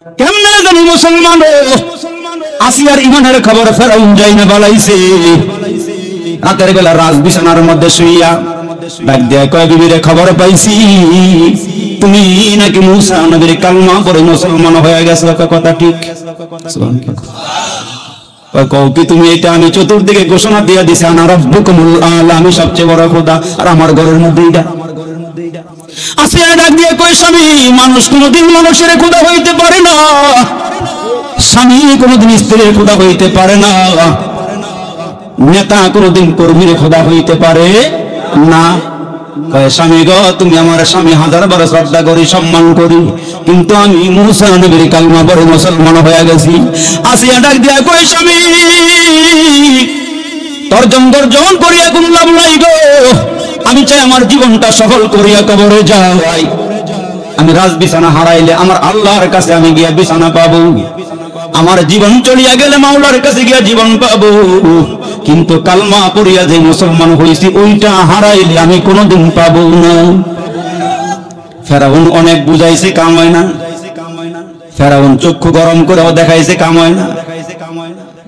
কেমনে জানি মুসলমান আসিয়ার ইমানের খবর ফেরাউন যাই না বালাইছে। রাতের বেলা রাজ বিছানার মধ্যে শুইয়া ডাক দিয়া কয়, বিবিরে খবর পাইছি তুমি নাকি মুসা নবীর কালমা পড়ে মুসলমান হয়ে গেছো। কথা ঠিক? কও কি তুমি এটা? আমি চতুর্দিকে ঘোষণা দিয়ে দিছি, আনা রাব্বুকুমুল আলা, আমি সবচেয়ে বড় খোদা, আর আমার ঘরের মধ্যে এটা। আসিয়া ডাক দিয়ে কয়, স্বামী মানুষ কোনদিন মানুষের খোদা হইতে পারে না, স্বামী কোনদিন স্ত্রীর খোদা হইতে পারে না, নেতা কোনদিন কর্মীর খোদা হইতে পারে না। স্বামী গো, তুমি আমার স্বামী হাজার বার শ্রদ্ধা করি, সম্মান করি, কিন্তু আমি মুসা নবীর কালমা পড়ে মুসলমান হয়ে গেছি। আসিয়া ডাক দিয়া কই, স্বামী তর্জন গর্জন করিয়া কোন লাভ নাই গো, আমি চাই আমার জীবনটা সফল করিয়া কবরে যাই। আমি রাজ বিছানা হারাইলে আমার আল্লাহর কাছে আমি গিয়া বিছানা পাবো, আমার জীবন চলিয়া গেলে মাওলার কাছে গিয়া জীবন পাবো, কিন্তু কালমা পড়িয়া যে মুসলমান হইছি ওইটা হারাইলে আমি কোনোদিন পাবো না। ফেরাউন অনেক বুঝাইছে, কাম হয় না। ফেরাউন চক্ষু গরম করেও দেখাইছে, কাম হয় না।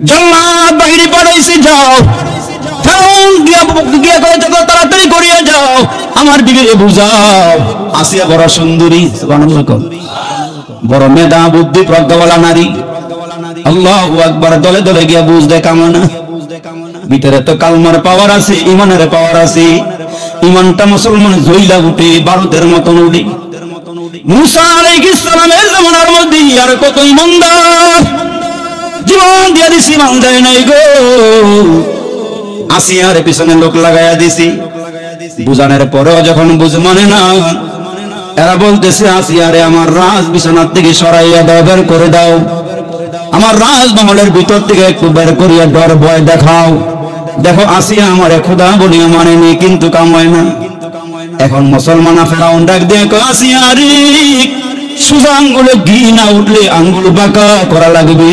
জান্নাত বাহিরে পাঠাইছে, যাও। ফেরাউন গিয়া কয়, তাড়াতাড়ি করিয়া যাও, আমার বিবিরে বুঝাও। আসিয়া বড় সুন্দরী, সুবহানাল্লাহ, বড় মেধা বুদ্ধি প্রজ্ঞাওয়ালা নারী। আল্লাহু আকবার। দলে দলে গিয়া বুঝ দেয়, কাম না। ভিতরে তো কালমার পাওয়ার আছে, ইমানের পাওয়ার আছে। ইমানটা মুসলমান জইলা উঠে বারুদের মতন উঠে। মুসা আলাইহিস সালামের জামানার মধ্যে আর কত ইমানদার জীবন দিয়া দিছি, ইমান দেয় নাই গো। আসিয়ার পিছনে লোক লাগাইয়া দিছি, বুঝানোর পরেও যখন বুঝ মানে না, এরা বলতেছে, আসিয়ারে আমার রাজ বিছানার থেকে সরাইয়া দাও, বের করে দাও, আমার রাজমহলের ভিতর থেকে একটু বের করিয়া ডর ভয় দেখাও। দেখো আসিয়া আমার খোদা বলিয়া মানেনি, কিন্তু কাম হয় না। এখন মুসলমান ফেরাউন ডাক দিয়ে কয়, আসিয়া রে, সোজা আঙ্গুলে ঘি না উঠলে আঙ্গুল বাঁকা করা লাগবে।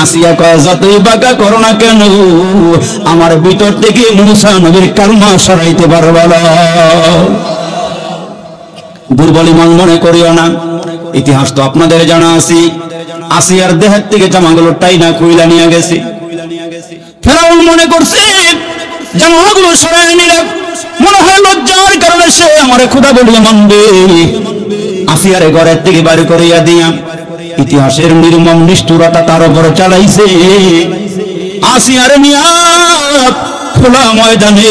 আসিয়া কয়, যতই বাঁকা করো না কেন, আমার ভিতর থেকে মুসা নবীর কালমা সরাইতে পারবা না। দুর্বল ইমান মনে করিও না। ইতিহাস তো আপনাদের জানা আছে, আসিয়ার দেহের থেকে জামাগুলো টাইনা কইলা নিয়ে গেছে। ফেরাউন মনে করছে জামাগুলো সরাই নিলে মনে হয় লজ্জার কারণে সে আমার খোদা বলিয়া মানবে। আসিয়ারে ঘরের থেকে বাড়ি করিয়া দিয়া ইতিহাসের নির্মম নিষ্ঠুরতা তার উপর চালাইছে। আসিয়ারে নিয়া খোলা ময়দানে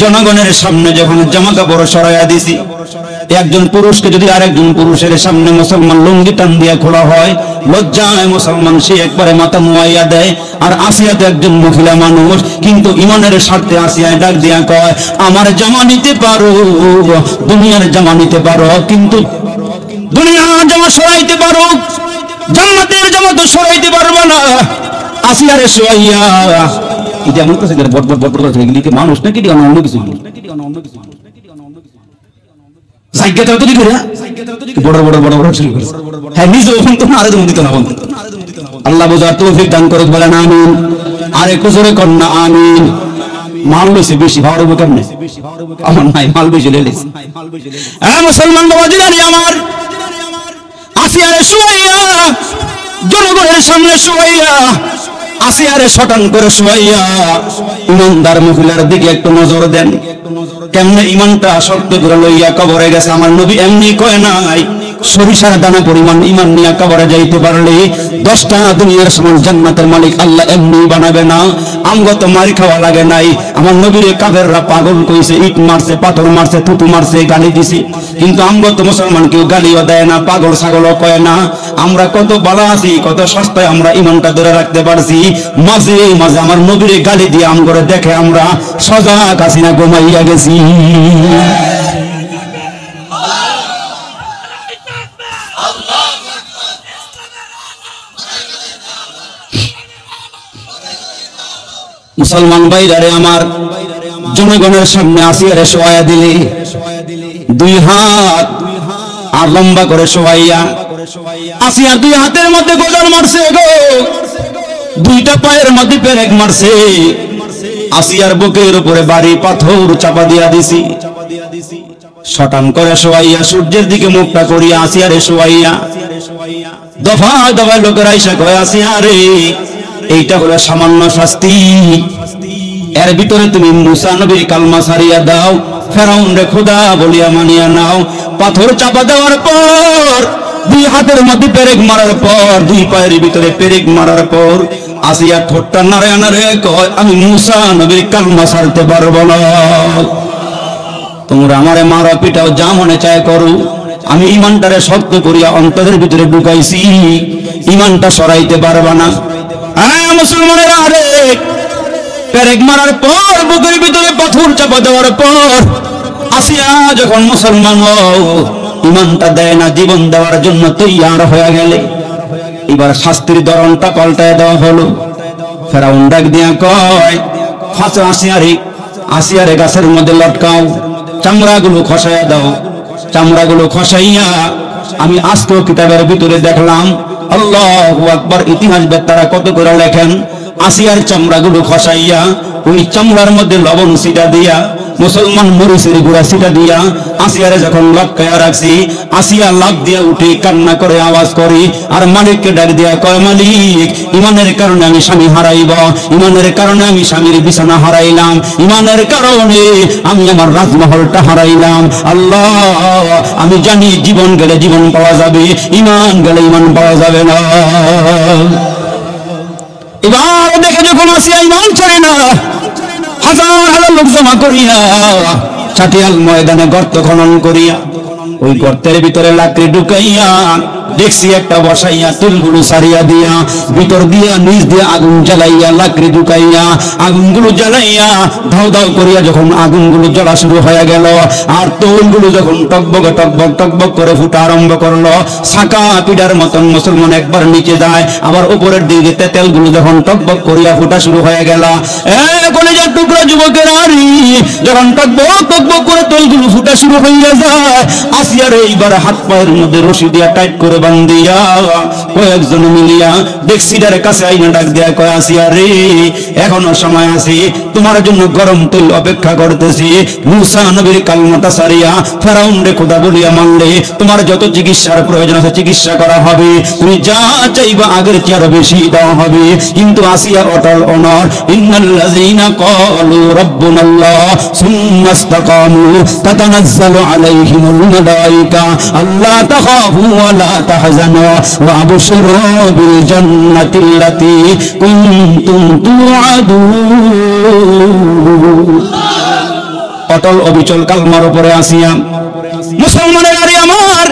জনগণের সামনে যখন জামা কাপড় সরাইয়া দিছি, একজন পুরুষকে যদি আরেকজন পুরুষের সামনে মুসলমান লুঙ্গি টান দিয়া খোলা হয়, লজ্জায় মুসলমান সে একবারে মাথা মুয়াইয়া দেয়। আর আসিয়া তো একজন মহিলা মানুষ, কিন্তু ইমানের স্বার্থে আসিয়া ডাক দিয়া কয়, আমার জামা নিতে পারো, দুনিয়ার জামা নিতে পারো, কিন্তু দুনিয়ার জামা সরাইতে পারো, জান্নাতের জামা তো সরাইতে পারবো না। আসিয়ারে শোয়াইয়া এটা এমন কাছে বট বট বট বট করে গেলি, মানুষ নাকি অন্য কিছু, আল্লাহ বোঝার তৌফিক দান করুক, বলেন আমিন। আর একটু জোরে কন্যা আমিন। মাল বেশি বেশি ভাড়া কেমনে আমার নাই, মাল বেশি লেলিস। হ্যাঁ মুসলমান বাবাজি, আমার আসিয়ারে শুয়াইয়া জনগণের সামনে শুয়াইয়া, আসিয়ারে শটান করে শুয়াইয়া ইমানদার মহিলার দিকে একটু নজর দেন, কেমনে ইমানটা শক্ত করে লইয়া কবরে গেছে। আমার নবী এমনি কয় নাই, সরিষার দানা পরিমাণ ইমান নিয়ে কবরে যাইতে পারলে 10টা দুনিয়ার সমান জান্নাতের মালিক আল্লাহ এমনি বানাবে না। আমগত মারি খাওয়া লাগে নাই। আমার নবীরে কাফেররা পাগল কইছে, ইট মারছে, পাথর মারছে, থুতু মারছে, গালি দিছে, কিন্তু আমগত মুসলমান কেউ গালিও দেয় না, পাগল ছাগলও কয় না। আমরা কত ভালো আছি, কত সস্তায় আমরা ইমানটা ধরে রাখতে পারছি। মাঝে মাঝে আমার নবীরে গালি দিয়ে আমগরে দেখে আমরা সজাগ আছি না ঘুমাইয়া গেছি। মুসলমান ভাইরারে আমার, জনগণের সামনে আসিয়ারে শোয়াইয়া দিলে, দুই হাত আর লম্বা করে শোয়াইয়া, আসিয়ার দুই হাতের মধ্যে গোজার মারছে গো, দুইটা পায়ের মধ্যে পেরেক মারছে। আসিয়ার বুকের উপরে বাড়ি পাথর চাপা দিয়া দিছি। শটান করে শোয়াইয়া সূর্যের দিকে মুখটা করিয়া আসিয়ারে শোয়াইয়া দফায় দফায় লোকেরা এসে কয় আসিয়া রে, এইটা হলো সামান্য শাস্তি, এর ভিতরে তুমি মুসা নবীর কালমা ছাড়িয়া দাও, ফেরাউন রে খোদা বলিয়া মানিয়া নাও। পাথর চাপা দেওয়ার পর, দুই হাতের মধ্যে পেরেক মারার পর, দুই পায়ের ভিতরে পেরেক মারার পর আসিয়া ঠোঁটটা নাড়ায় নাড়ায় কয়, আমি মুসা নবীর কালমা ছাড়তে পারবো না। তোমরা আমারে মারা পিটাও, যা মনে চায় করো, আমি ইমানটারে শক্ত করিয়া অন্তরের ভিতরে ঢুকাইছি, ইমানটা সরাইতে পারবা না। হ্যাঁ মুসলমানেরা, আরে পেরেক মারার পর, বুকের ভিতরে পাথর চাপা দেওয়ার পর আসিয়া যখন মুসলমান ইমানটা দেয় না, জীবন দেওয়ার জন্য তৈয়ার হয়ে গেলে এবার শাস্তির ধরনটা পাল্টায় দেওয়া হলো। ফেরাউন ডাক দিয়া কয়, ফাঁসে আসিয়ারে গাছের মধ্যে লটকাও, চামড়াগুলো খসাইয়া দাও। চামড়াগুলো খসাইয়া আমি আজকেও কিতাবের ভিতরে দেখলাম, আল্লাহু আকবার, ইতিহাস বেত্তারা কত করে লেখেন, আসিয়ার চামড়াগুলো খসাইয়া ওই চামড়ার মধ্যে লবণ ছিটা দিয়া, মুসলমান মরিচের গুঁড়া ছিটা দিয়া আসিয়ারে যখন লটকায়া রাখছি, আসিয়া লাফ দিয়া উঠে কান্না করে আওয়াজ করি আর মালিককে ডাক দিয়া কয়, মালিক, ইমানের কারণে আমি স্বামী হারাইব, ইমানের কারণে আমি স্বামীর বিছানা হারাইলাম, ইমানের কারণে আমি আমার রাজমহলটা হারাইলাম। আল্লাহ, আমি জানি জীবন গেলে জীবন পাওয়া যাবে, ইমান গেলে ইমান পাওয়া যাবে না। এবার দেখে যখন আসিয়া ইমান ছাড়ে না, হাজার হাজার লোক জমা করিয়া চাটিয়াল ময়দানে গর্ত খনন করিয়া ওই গর্তের ভিতরে লাকড়ি ঢুকাইয়া দেখছি একটা বসাইয়া, তুলগুলো সারিয়া দিয়া ভিতর দিয়া নিচ দিয়া আগুন জ্বালাইয়া, লাকড়ি ঢুকাইয়া আগুনগুলো জ্বালাইয়া ধাও ধাও করিয়া যখন আগুনগুলো জ্বলা শুরু হয়ে গেল আর তুলগুলো যখন টকবক টকবক টকবক করে ফুটা আরম্ভ করলো, ছাকা পিঠার মতন মুসলমান একবার নিচে যায়, আবার উপরের দিকে তেলগুলো যখন টকবক করিয়া ফুটা শুরু হয়ে গেল, কলেজের টুকরা যুবকের আরি যখন টকবক টকবক করে তেলগুলো ফুটা শুরু হয়ে যায়, আসিয়ার এইবার হাত পায়ের মধ্যে রশি দিয়া টাইট করে বান্ধিয়া কয়েকজন মিলিয়া ডেক্সিটার কাছে আইনা ডাক দেয়া কয়, আসিয়া রে, এখনো সময় আছে, তোমার জন্য গরম তেল অপেক্ষা করতেছি। মুসা নবীর কালমাটা সারিয়া ফেরাউন রে খোদা বলিয়া মানলে তোমার যত চিকিৎসার প্রয়োজন আছে চিকিৎসা করা হবে, তুমি যা চাইবা আগের চেয়ে আরো বেশি দেওয়া হবে। কিন্তু আসিয়া অটল অনর, ইন্নাল্লাযীনা ক্বালু রাব্বুনাল্লাহ সুম্মা ইসতাকামু তাতানাজ্জালু আলাইহিমুল মালায়েকা আল্লা তাখাফু ওয়া লা তাহজানু ওয়া আবশিরু বিল জান্নাতিল্লাতী কুনতুম তুআদুন। অটল অবিচল কালমার উপরে আসিয়া মুসলমানের আরে আমার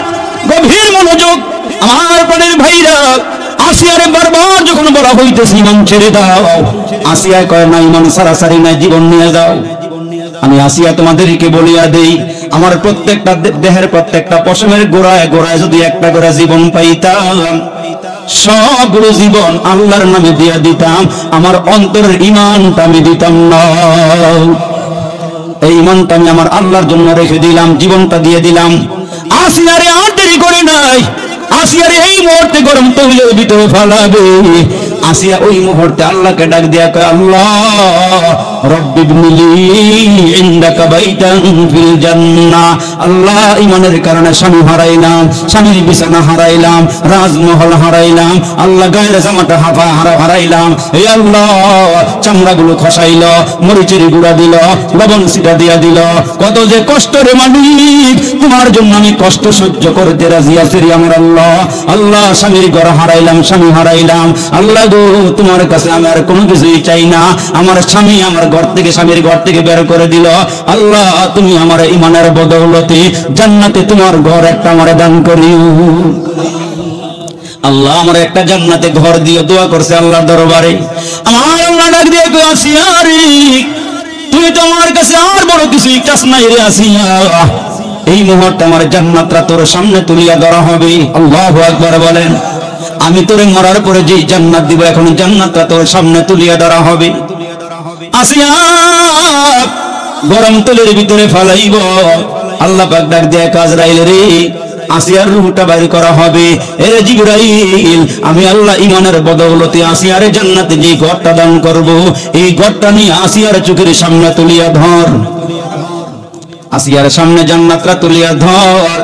গভীর মনোযোগ, আমার প্রাণের ভাইরা, আসিয়ারে বারবার যখন বলা হইতেছে ইমান ছেড়ে দাও, আসিয়া কয় না, ইমান সারাসারি নাই, জীবন নিয়ে দাও। আমি আসিয়া তোমাদেরকে বলিয়া দেই, আমার প্রত্যেকটা দেহের প্রত্যেকটা পশমের গোড়ায় গোড়ায় যদি একটা করে জীবন পাইতাম, সবগুলো জীবন আল্লাহর নামে দিয়া দিতাম, আমার অন্তরের ইমানটা আমি দিতাম না। এই ইমানটা আমি আমার আল্লাহর জন্য রেখে দিলাম, জীবনটা দিয়ে দিলাম। আসিয়ারে আর দেরি করে নাই, আসিয়ারে এই মুহূর্তে গরম তৈলের ভিতরে ফালাবে। আসিয়া ওই মুহূর্তে আল্লাহকে ডাক দিয়া কয়, আল্লাহ রব্বিবনিলি ইনদাকা বাইতান ফিল জান্নাহ। আল্লাহ, ইমানের কারণে স্বামী হারাইলাম, স্বামীর বিছানা হারাইলাম, রাজমহল হারাইলাম, আল্লাহ গায়ের জামাটা হারাইলাম। এই আল্লাহ, চামড়াগুলো খসাইল, মরিচের গুঁড়া দিল, লবণ ছিটা দিয়া দিল, কত যে কষ্ট রে মালিক, তোমার জন্য আমি কষ্ট সহ্য করতে রাজি আছি রে আমার আল্লাহ। আল্লাহ, স্বামীর ঘর হারাইলাম, স্বামী হারাইলাম, আল্লাহ গো, তোমার কাছে আমি আর কোনো কিছুই চাই না। আমার স্বামী আমার ঘর থেকে, স্বামীর ঘর থেকে বের করে দিল, আল্লাহ তুমি আমার ইমানের বদৌলতে জান্নাতে তোমার ঘর একটা আমার দান করিও। আল্লাহ আমার একটা জান্নাতে ঘর দিও, দোয়া করছে আল্লাহর দরবারে। আমার আল্লাহ ডাক দিয়ে কই, আসিয়া রে, তুই তো আমার কাছে আর বড় কিছুই চাস নাই রে আসিয়া, এই মুহূর্তে আমার জান্নাতটা তোর সামনে তুলিয়া ধরা হবে। আল্লাহু আকবার বলেন। আমি তোরে মরার পরে যে জান্নাত দিব, এখন জান্নাতটা তোর সামনে তুলিয়া ধরা হবে। আসিয়া গরম তেলের ভিতরে ফালাইব, আল্লাহ পাক ডাক দিয়ে আজরাইল রে, আসিয়ার রূহটা বাইর করা হবে। এ জিবরাইল, আমি আল্লাহ ইমানের বদৌলতে আসিয়ারে জান্নাতে যে ঘরটা দান করব, এই ঘরটা নিয়ে আসিয়ার চোখের সামনে তুলিয়া ধর। আসিয়ার সামনে জান্নাতরা তুলিয়া ধর।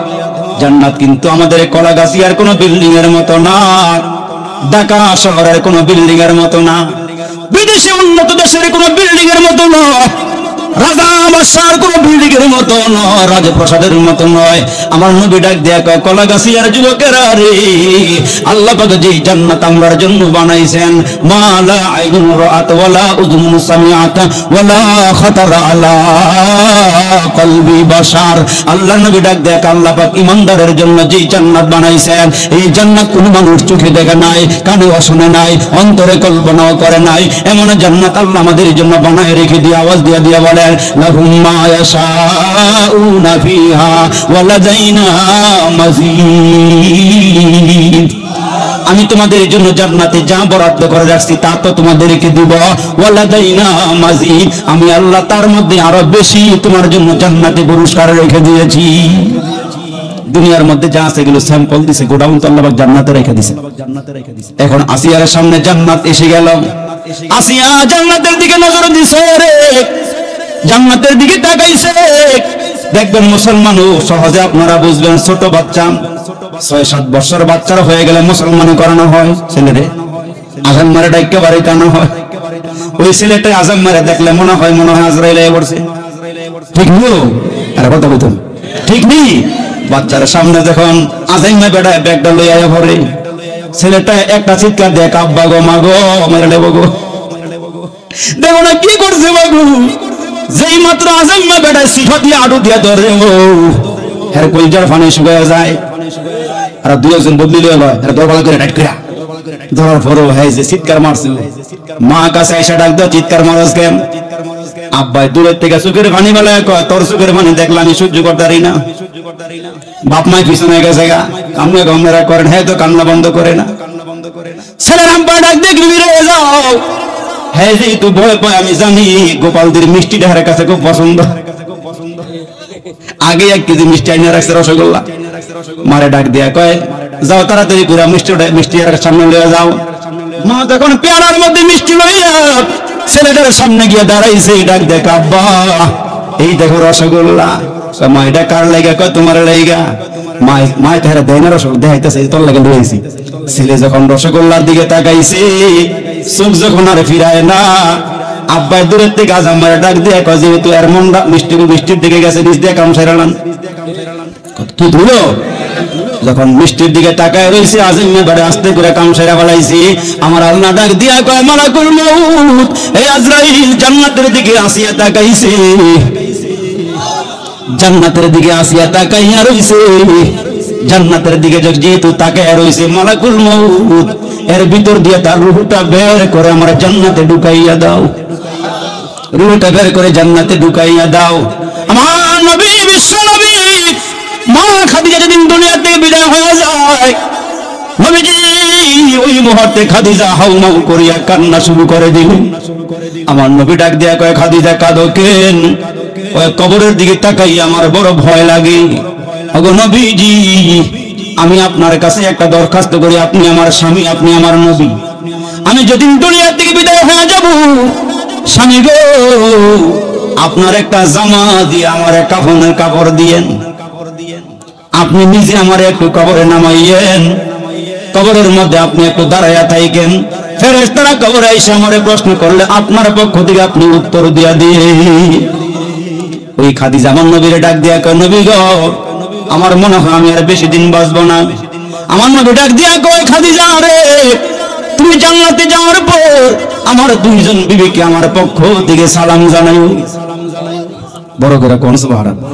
জান্নাত কিন্তু আমাদের কলাগাছিয়ার কোনো বিল্ডিং এর মতো না, ঢাকা শহরের কোনো বিল্ডিং এর মতো না, বিদেশে উন্নত দেশের কোনো বিল্ডিং এর মতো নয়, রাজা বাদশার কোন বিল্ডিং এর মতো নয়, রাজপ্রাসাদের মতো নয়। আমার নবী ডাক দিয়া কয়, কলাগাছিয়ার যুবকেরা রে, আল্লাহ পাক যে জান্নাত আমরার জন্য বানাইছেন, মালা আইনুন রাআত ওয়ালা উযুনুন সামিআত ওয়ালা খাতারা আলা কলবি বাশার। আল্লাহ নবী ডাক দিয়া কয়, আল্লাহ পাক ইমানদারের জন্য যে জান্নাত বানাইছেন, এই জান্নাত কোন মানুষ চোখে দেখে নাই, কানে শুনে নাই, অন্তরে কল্পনাও করে নাই, এমন জান্নাত আল্লাহ আমাদের জন্য বানায় রেখে দিয়ে আওয়াজ দিয়া দিয়া বলে, লাহুম মা ইয়াশাউনা ফিহা ওয়া লাদাইনা মাযীদ। আমি তোমাদের জন্য জান্নাতে যা বরাদ্দ করে রাখছি তা তো তোমাদেরকে দিব, ওয়া লাদাইনা মাযীদ, আমি আল্লাহ তার মধ্যে আরো বেশি তোমার জন্য জান্নাতে পুরস্কার রেখে দিয়েছি। দুনিয়ার মধ্যে যা আছে এগুলো স্যাম্পল দিছে, গোডাউন তো আল্লাহ পাক জান্নাতে রেখে দিয়েছে। এখন আসিয়ার সামনে জান্নাত এসে গেল। আসিয়া জান্নাতের দিকে নজর দিছে রে, জান্নাতের দিকে তাকাইছে। দেখবেন মুসলমান সহজে আপনারা বুঝবেন, ছোট বাচ্চা ৬-৭ বছর বাচ্চার হয়ে গেলে মুসলমানি করানো হয়, ছেলেরে আজান মারে ডাইকে বাড়ি টানো হয়। ওই ছেলেটা আজান মারে দেখলে মনে হয় আজরাইল এসে পড়ছে, ঠিক নিও আর কথা বলতো ঠিক নেই। বাচ্চার সামনে যখন আজান মে বেড়ায় ব্যাগটা লইয়া ভরে, ছেলেটা একটা চিৎকার দেয়, আব্বা গো মা গো মেরে নেব গো। দেখো না কি করছে বাবু, যেই মাত্র আজান মে বেড়ায় সিফা দিয়ে আড়ু দিয়া ধরে, ও হের কলজার ফানে শুকায় যায়। আর দুই একজন বদলি লয়, হের দরবালা করে টাইট করা ধরার পরও হ্যাঁ যে চিৎকার মারছে। মা কাছে এসে ডাক দাও, চিৎকার মারস কেন? আব্বাই দূরের থেকে চোখের পানি বেলায় কয়, তোর চোখের পানি দেখলে আমি সহ্য করতে পারি না। বাপ মাই পিছনে গেছে গা, কামনা গমেরা করেন, হ্যাঁ তো কান্না বন্ধ করে না। ছেলের আব্বা ডাক দেখবি রয়ে যাও, হ্যাঁ যে তুই ভয় পায় আমি জানি, গোপালদের মিষ্টি ঢারের কাছে খুব পছন্দ। আগে 1 কেজি মিষ্টি আইনা রাখছে, রসগোল্লা। মারে ডাক দিয়া কয়, যাও তাড়াতাড়ি করে মিষ্টি সামনে লইয়া যাও। মা তখন পেয়ারার মধ্যে মিষ্টি লইয়া ছেলেটার সামনে গিয়ে দাঁড়াইছে, ডাক দেখ আব্বা এই দেখো রসগোল্লা। মা এটা কার লাগা? কয় তোমার লাগা। মা তারা দেয় না রসগোল্লা, দেখাইতেছে তোর লাগে লইছি। ছেলে যখন রসগোল্লার দিকে তাকাইছে, চোখ যখন আর ফিরায় না, আব্বাই দূরের থেকে আজাম মারে ডাক দিয়ে কয়, যেহেতু এর মনটা মিষ্টির দিকে গেছে, নিজ দিয়ে কাম সারালাম। কি ধুলো যখন মিষ্টির দিকে তাকায় রয়েছে, আজিমে বাড়ি আস্তে করে কাম সেরা ফেলাইছি। আমার আল্লাহ ডাক দিয়া কয়, মালাকুল মউত এই আজরাইল জান্নাতের দিকে আসিয়া তাকাইছে, জান্নাতের দিকে আসিয়া তাকাইয়া রইছে। জান্নাতের দিকে যেহেতু তাকাইয়া রইছে, মালাকুল মউত এর ভিতর দিয়ে তার রূহটা বের করে আমার জান্নাতে ঢুকাইয়া দাও, রূহটা বের করে জান্নাতে ঢুকাইয়া দাও। আমার নবী, বিশ্ব নবী মা খাদিজা যেদিন দুনিয়া থেকে বিদায় হয়ে যায়, নবীজি ওই মুহূর্তে খাদিজা হাউমাউ করিয়া কান্না শুরু করে দিলেন। আমার নবী ডাক দিয়া কয়, খাদিজা কাঁদো কেন? কয়, কবরের দিকে তাকাইয়া আমার বড় ভয় লাগে। ওগো নবীজি, আমি আপনার কাছে একটা দরখাস্ত করি, আপনি আমার স্বামী, আপনি আমার নবী। আমি যেদিন দুনিয়া থেকে বিদায় হয়ে যাব, স্বামী গো আপনার একটা জামা দিয়ে আমার কাফনের কাপড় দিয়েন, আপনি নিজে আমার একটু কবরে নামাইয়েন, কবরের মধ্যে আপনি একটু দাঁড়াইয়া থাকেন। ফেরেশতারা কবরে এসে আমারে প্রশ্ন করলে আপনার পক্ষ থেকে আপনি উত্তর দিয়া দিয়ে। ওই খাদিজা আমার নবীরে ডাক দিয়া কয়, নবী গো আমার মনে হয় আমি আর বেশি দিন বাঁচবো না। আমার নবী ডাক দিয়া কয়, খাদিজা রে তুমি জান্নাতে যাওয়ার পর আমার 2 জন বিবিকে আমার পক্ষ থেকে সালাম জানাইও। বড় করে কোন সুবহানাল্লাহ।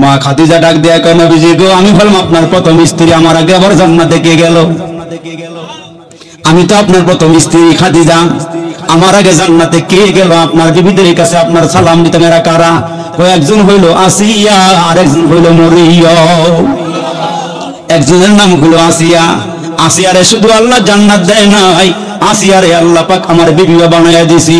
মা খাদিজা ডাক দিয়া কয়, নবীজি গো আমি বললাম আপনার প্রথম স্ত্রী, আমার আগে আবার জান্নাতে কে গেল? আমি তো আপনার প্রথম স্ত্রী খাদিজা, আমার আগে জান্নাতে কে গেল? আপনার বিবিদের কাছে আপনার সালাম দিতেন এরা কারা? একজন হইল আসিয়া, আর একজন হইল মরিয়ম। একজনের নাম হইল আসিয়া। আসিয়ারে শুধু আল্লাহ জান্নাত দেয় নাই, আসিয়ারে আল্লাহ পাক আমার বিবিও বানায়া দিছি।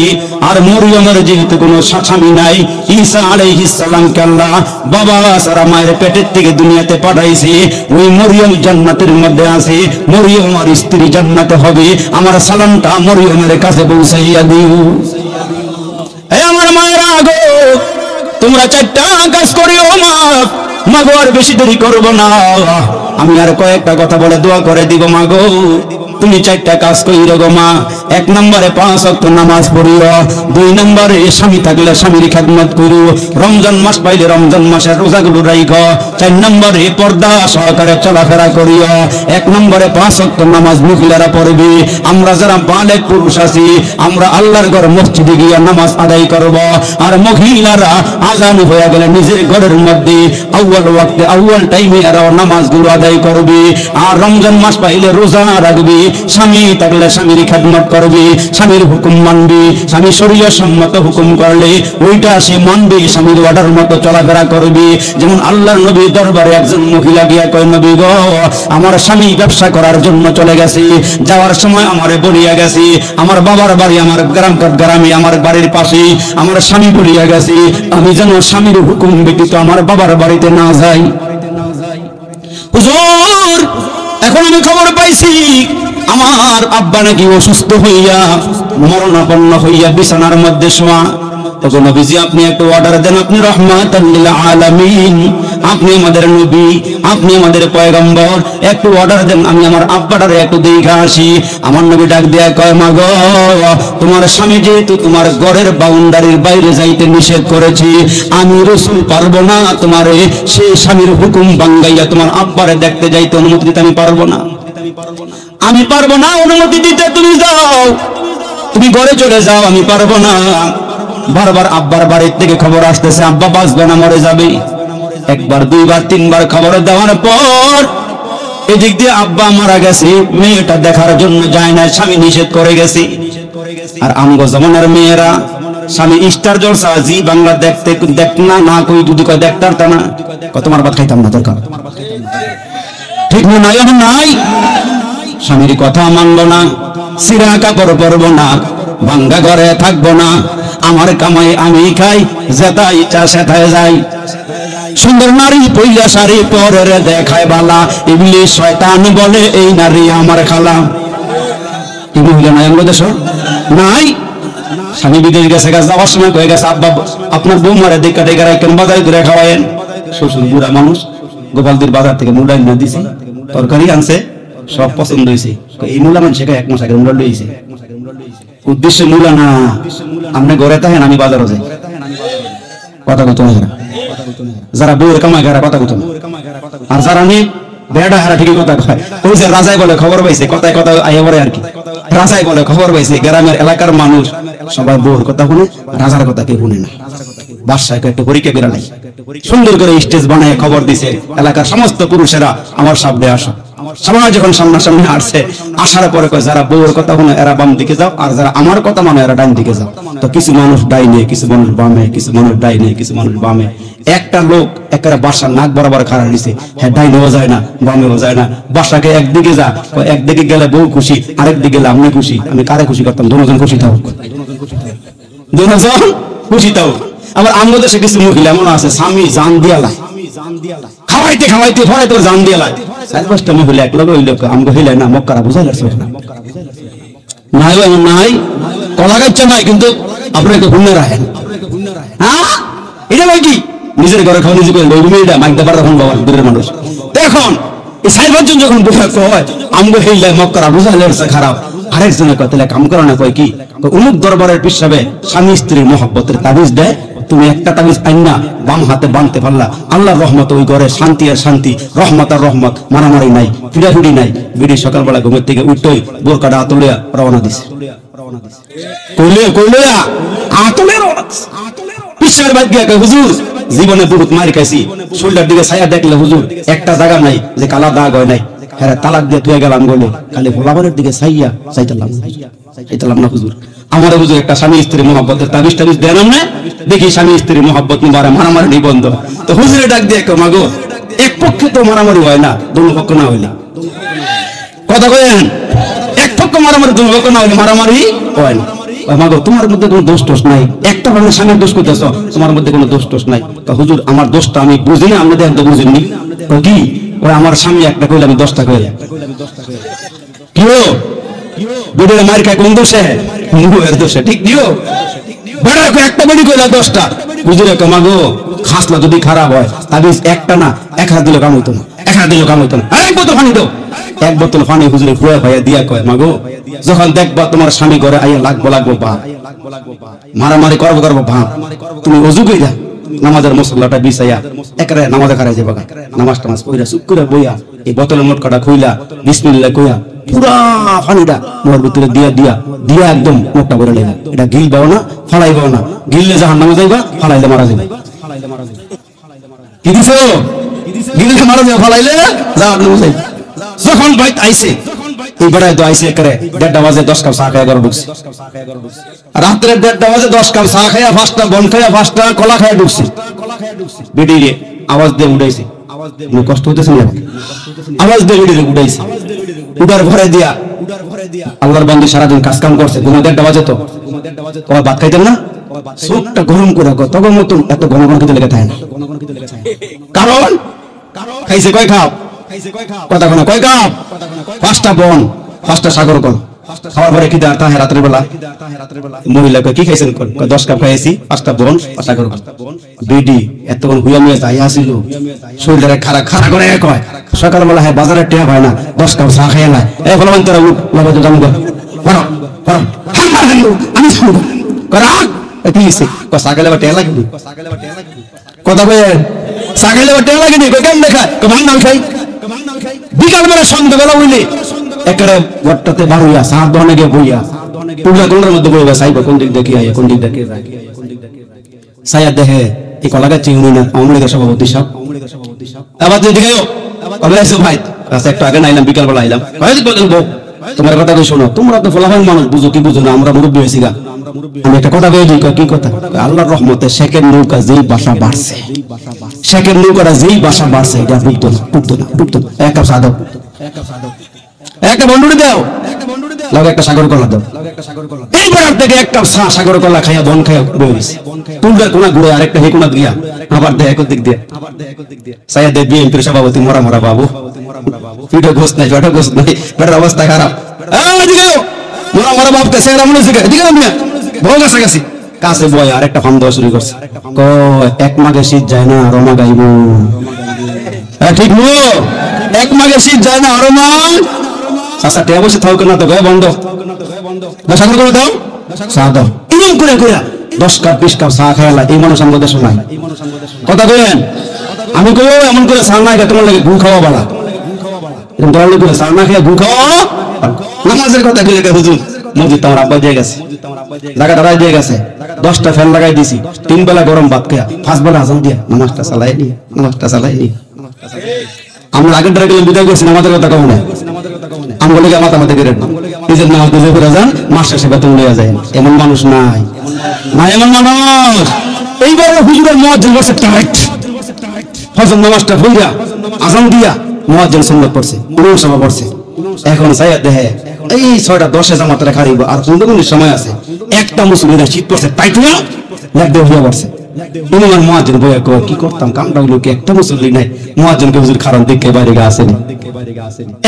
আর মরিয়মের যেহেতু কোনো স্বামী নাই, ঈসা আলাইহিস সালামকে আল্লাহ বাবা সারা মায়ের পেটের থেকে দুনিয়াতে পাঠাইছে। ওই মরিয়ম জান্নাতের মধ্যে আছে, মরিয়ম আর স্ত্রী জান্নাতে হবে। আমার সালামটা মরিয়মের কাছে পৌঁছাইয়া দিও। এই আমার মায়েরা গো, তোমরা 4টা কাজ করিও মা, মাগো আর বেশি দেরি করব না। আমি আর কয়েকটা কথা বলে দোয়া করে দিব মাগো। তুমি 4টা কাজ কইরো গো মা। 1 নম্বরে 5 ওয়াক্ত নামাজ পড়িও। 2 নম্বরে স্বামী থাকলে স্বামীর খেদমত করো। রমজান মাস পাইলে রমজান মাসের রোজাগুলো রাখো। 4 নম্বরে পর্দা সহকারে চলাফেরা করিও। 1 নম্বরে 5 ওয়াক্ত নামাজ মহিলারা পড়বে। আমরা যারা বালেগ পুরুষ আছি আমরা আল্লাহর ঘর মসজিদে গিয়ে নামাজ আদায় করব। আর মহিলারা আযান হয়ে গেলে নিজের ঘরের মধ্যে আউয়াল ওয়াক্তে আউয়াল টাইমে আর নামাজগুলো আদায় করবে। আর রমজান মাস পাইলে রোজা রাখবে। স্বামী থাকলে স্বামীর খেদমত করবে, স্বামীর হুকুম মানবে। স্বামী শরীয়ত সম্মত হুকুম করলে ওইটা সে মানবে, স্বামীর অর্ডার মতো চলাফেরা করবে। যেমন আল্লাহর নবীর দরবারে একজন মহিলা গিয়া কয়, নবী গো, আমার স্বামী ব্যবসা করার জন্য চলে গেছে, যাওয়ার সময় আমারে বলিয়া গেছে, আমার বাবার বাড়ি আমার গ্রামে আমার বাড়ির পাশে, আমার স্বামী বলিয়া গেছে আমি যেন স্বামীর হুকুম ব্যতীত আমার বাবার বাড়িতে না যাই। হুজুর, এখন আমি খবর পাইছি আমার আব্বা নাকি অসুস্থ হইয়া মরণাপন্ন হইয়া বিছানার মধ্যে শোয়া। তখন নবীজি আপনি একটু অর্ডার দেন, আপনি রাহমাতাল লিল আলামিন, আপনি আমাদের নবী, আপনি আমাদের পয়গম্বর, একটু অর্ডার দেন আমি আমার আব্বাটারে একটু দেখে আসি। আমার নবী ডাক দিয়া কয়, মা গো, তোমার স্বামী যেহেতু তোমার ঘরের বাউন্ডারির বাইরে যাইতে নিষেধ করেছি, আমি রাসূল পারবো না তোমারে সেই স্বামীর হুকুম ভাঙ্গাইয়া তোমার আব্বারে দেখতে যাইতে অনুমতি দিতে। আমি পারবো না অনুমতি দিতে। তুমি যাও, তুমি ঘরে চলে যাও, আমি পারবো না। বারবার আব্বার বাড়ির থেকে খবর আসতেছে আব্বা বাঁচবে না, মরে যাবে। 1 বার 2 বার 3 বার খবর দেওয়ার পর এদিক দিয়ে আব্বা মারা গেছে, মেয়েটা দেখার জন্য যায় না, স্বামী নিষেধ করে গেছে। আর আমগো জমানার মেয়েরা স্বামী স্টার জলসা জি বাংলা দেখতে দেখ না না কই যদি কয় দেখতার তা না তোমার ভাত খাইতাম না, দরকার ঠিক না? নাই এখন নাই, স্বামীর কথা মানবো না, সিরা কাপড় পরবো না, ভাঙ্গা ঘরে থাকবো না, আমার কামাই আমি খাই, যেটা ইচ্ছা সেটাই যাই। সুন্দর নারী পইলা শাড়ি পরে দেখায় বালা, ইবলিশ শয়তান বলে এই নারী আমার খালা। এই মহিলা নাই আমাদের দেশ নাই। স্বামী বিদেশ গেছে, যাওয়ার সময় কয়ে গেছে আব্বা আপনার বৌমারে দেখা টেকা রাখেন, বাজারে ঘুরে খাওয়ায়েন। শ্বশুর বুড়া মানুষ, গোপালদির বাজার থেকে মুড়াই না দিছে, তরকারি আনছে, সব পছন্দ হয়েছে। এই মূলা মানুষ 1 মাস আগে মূলা লইছে, উদ্দেশ্য মূলা না, আপনি ঘরে থাকেন আমি বাজারে যাই। কথা কত না, যারা বউয়ের কামাই খারা কথা কত না, আর যারা নেই বেড়া হারা ঠিকই কথা কয়। ওই যে রাজাই বলে খবর পাইছে, কথায় কথা আইয়া পড়ে আর কি। রাজাই বলে খবর পাইছে, গ্রামের এলাকার মানুষ সবাই বউর কথা শুনে, রাজার কথা কেউ শুনে না। বাদশাহ একটু পরীক্ষা করে নাই, সুন্দর করে স্টেজ বানায় খবর দিছে, এলাকার সমস্ত পুরুষেরা আমার সামনে আসো। সবাই যখন সামনাসামনি আসছে, আসার পরে কয় যারা বউর কথা শুনে এরা বাম দিকে যাও, আর যারা আমার কথা মানে এরা ডান দিকে যাও। তো কিছু মানুষ ডাইনে, কিছু মানুষ বামে, কিছু মানুষ ডাইনে, কিছু মানুষ বামে। একটা লোক একেবারে বাসার নাক বরাবর খাড়া দিছে, হ্যাঁ ডাইনেও যায় না বামেও যায় না। বাসাকে একদিকে যা, একদিকে গেলে বউ খুশি, আরেক দিকে গেলে আমি খুশি। আমি কারে খুশি করতাম? দুজন খুশি থাকুক, দুজন খুশি থাকুক। আবার আমাদের দেশে কিছু মহিলা এমন আছে, স্বামী জান দিয়া লাই, খাওয়াইতে খাওয়াইতে ফরাই তোর জান দিয়া লাই। 4-5টা মহিলা এক লগে হইল, আমগো হইলে না মক্কারা বুঝাই লাগছে না। নাই এমন নাই, কলা গাইছে নাই, কিন্তু আপনাকে ভুলে রাখেন। হ্যাঁ এটা ভাই কি নিজের ঘরে খাওয়া নিজে করে মেয়েটা মাইক দেবার তখন বাবা দূরের মানুষ। এখন এই 4-5 জন যখন বসে কয় আমগো হইলে মক্কারা বুঝাই লাগছে খারাপ, আরেকজনে কয় তাহলে কাম করো না, কয় কি অমুক দরবারের পিছাবে স্বামী স্ত্রীর মহব্বতের তাবিজ দেয়, তুমি একটা তাবিজ আইনা বাম হাতে বাঁধতে পারলা, আল্লাহর রহমত ওই ঘরে শান্তি আর শান্তি, রহমত আর রহমত, মারামারি নাই, ফিরাফিরি নাই। বিড়ি সকালবেলা ঘুমের থেকে উঠতেই বোরকাটা আতলিয়া রওনা দিছে, হুজুর জীবনে বহুত মার খাইছি, শোল্ডার দিকে ছায়া দেখলে হুজুর একটা জায়গা নাই যে কালা দাগ হয় নাই। হ্যাঁ তালাক দিয়ে তুই গেলাম বলে খালি ভোলাবারের দিকে ছাইয়া চাইতাম না হুজুর। আমার হুজুর একটা স্বামী স্ত্রী মহব্বতের তাবিজ টাবিজ দেন না, দেখি স্বামী স্ত্রী মহব্বত নিবারে মারামারি নিবন্ধ। তো হুজুরে ডাক দিয়ে মাগো এক পক্ষে তো মারামারি হয় না, দুই পক্ষ না হইলে কথা কয়েন, এক পক্ষ মারামারি দুই পক্ষ না হইলে মারামারি হয় না। মাগো তোমার মধ্যে কোনো দোষ টোষ নাই, একটা ভাবে স্বামীর দোষ করতেছ, তোমার মধ্যে কোনো দোষ টোষ নাই। হুজুর আমার দোষটা আমি বুঝি না, আপনি দেখেন তো বুঝেননি কি? ওই আমার স্বামী একটা কইলে আমি 10টা কইলে কি বুড়ে মার খায় কোন দোষে? মুহের দোষে, ঠিক দিও। বড় একটা বেড়ি কইলা 10টা, হুজুরে কমাগো খাসলা যদি খারাপ হয় তাবিজ একটা না 1000 দিলে কাম হইতো না, 1000 দিলে কাম হইতো না। এক বোতল পানি দাও, এক বোতল পানি হুজুরে ফুয়া ভাইয়া দিয়া কয় মাগো যখন দেখবা তোমার স্বামী ঘরে আইয়া লাগবো বাপ, মারামারি করবো ভাব, তুমি ওযু কইরা নামাজের মুসল্লাটা বিছাইয়া একরে নামাজে খারাই যাবা, নামাজ টামাজ কইরা চুপ করে বইয়া এই বোতলের মোটকাটা খুইলা বিসমিল্লাহ কইয়া পুরা পানিটা মোর ভিতরে দিয়া একদম মোটটা করে লইলা। এটা গিলবাও না ফালাইবাও না, গিললে জাহান্নামে যাইবা, ফালাইলে মারা যাবে। কি দিছো? গিললে মারা যাবে, ফালাইলে জাহান্নামে যাইবা। যখন বাইত আইছে এই বেড়ায় তো আইছে একরে 1:30 বাজে 10 কাপ চা খাইয়া ঘরে ঢুকছে, রাত্রে 1:30 বাজে 10 কাপ চা খাইয়া 5টা বন খাইয়া 5টা কলা খাইয়া ঢুকছে। বেডিরে আওয়াজ দিয়ে উঠাইছে, কষ্ট হইতেছে না, আওয়াজ দিয়ে বেডিরে উঠাইছে, উঠার ঘরে দিয়া আল্লাহর বান্দা সারাদিন কাজ কাম করছে, ঘুমা 1:30 বাজে তো ওরা ভাত খাইতেন না, চোখটা গরম করে তখন মতন এত ঘন ঘন খেতে লেগে থাকে না। কারণ খাইছে কয় খাও, কথা কোনা কয় কাপ, 5টা বন 5টা সাগর কল খাওয়ার পরে কি দাঁড়া হয় রাতের বেলা, মহিলা কয় কি খাইছেন, 10 কাপ খাইছি 5টা বন সাগর কল। বেডি এতক্ষণ হুইয়া মিয়া যাই আসিল, শরীরে খাড়া খাড়া করে কয় সকালবেলা হ্যাঁ বাজারে টেয়া হয় না, 10 কাপ চা খাইয়া নাই, এই ফলবান তোরা উঠ লাগাতে দাম কর আমি করা কি হইছে, সাগালে বা টেয়া লাগেনি, কথা কয় সাগালে বা টেয়া লাগেনি, কেমন দেখা ভাঙ নাম খাই। বিকাল বেলা সন্ধ্যাবেলা হইলে একেবারে ঘরটাতে বার হইয়া সাত দহনে গিয়ে বইয়া পুরা কোণের মধ্যে বইবা সাইবা কোন দিক দেখি আইয়া কোন দিক দেখে সাইয়া দেখে এই কলাগাছি উনি না আওয়ামী লীগের সভাপতি সাহেব, আবার দিকে ভাই কাছে একটু আগে নাইলাম, বিকাল বেলা আইলাম, তোমার কথা কই শোনো, তোমরা তো ফলাফল মানুষ বুঝো কি বুঝো না, আমরা মুরব্বী হয়েছি গা। আমি একটা কথা কই দিই, কি কথা, আল্লাহর রহমতে শেখের নৌকা যেই বাসা বাড়ছে, শেখের নৌকাটা যেই বাসা বাড়ছে এটা ডুবতো না। এক কাপ চা দাও, একটা বন্ডুরি দাও, লাগে একটা সাগর কলা দাও, এইবার থেকে এক কাপ চা সাগর কলা খাইয়া বন খাইয়া বই গেছে, তুলবার কোনা ঘুরে আরেকটা হে কোনা দিয়া আবার দেয় এক দিক দিয়ে সাইয়া দে বিএনপির সভাপতি মরা বাবু, পিঠে ঘোষ নাই জটা ঘোষ নাই, বেটার অবস্থা খারাপ, মরা বাবকে সেরা মনে শিখে এদিকে না বহু কাছাকাছি কাছে বয় আর একটা ফান দেওয়া শুরু করছে, এক মাঘে শীত যায় না রমা গাইব, ঠিক নো এক মাঘে শীত যায় না রমা চাষা টেয়া বসে থাও না তো বন্ধ সাগর করে দাও চা দাও, এরকম করে করে 10 কাপ 20 কাপ চা খাইলা, এই মানুষ আমাদের দেশে নাই। কথা কইেন আমি কই এমন করে চা না খাই তোমার লাগে গু খাওয়া বাড়া, এরকম দলালি করে চা না খাই গু খাওয়া, নামাজের কথা কইলে হুজুর মসজিদ তোমার আব্বা দিয়ে গেছে, জায়গা দাঁড়াই দিয়ে গেছে, 10টা ফ্যান লাগাই দিছি, 3 বেলা গরম ভাত খায়া 5 বেলা আজান দিয়া নামাজটা চালাই নি। আমরা আগের দ্বারা গেলে বিদায় করছি নামাজের কথা কম না, আমি বলে মাথা গেড়ে নিজের নামাজ দিয়ে করে যান, মাস শেষে বেতন লইয়া যায়, এমন মানুষ নাই, এমন মানুষ। এইবার হুজুরের মুয়াজ্জিন বসে টাইট ফজর নামাজটা পড়িয়া আজান দিয়া মুয়াজ্জিন সুন্নাত পড়ছে, ইমাম সাহেব পড়ছে, এখন সাইয়া দেখে এই 6টা 10 জামাতরে খারিব আর 15 মিনিট সময় আছে, একটা মুসলিমরা শীত পড়ছে টাইট হইয়া লাগতে হইয়া পড়ছে, ইমাম মুয়াজ্জিন বইয়া কয় কি করতাম কামটা হইলো কি একটা মুসল্লি নাই, মুয়াজ্জিনকে হুজুর খারাপ দিকে বাইরে গা আসেনি,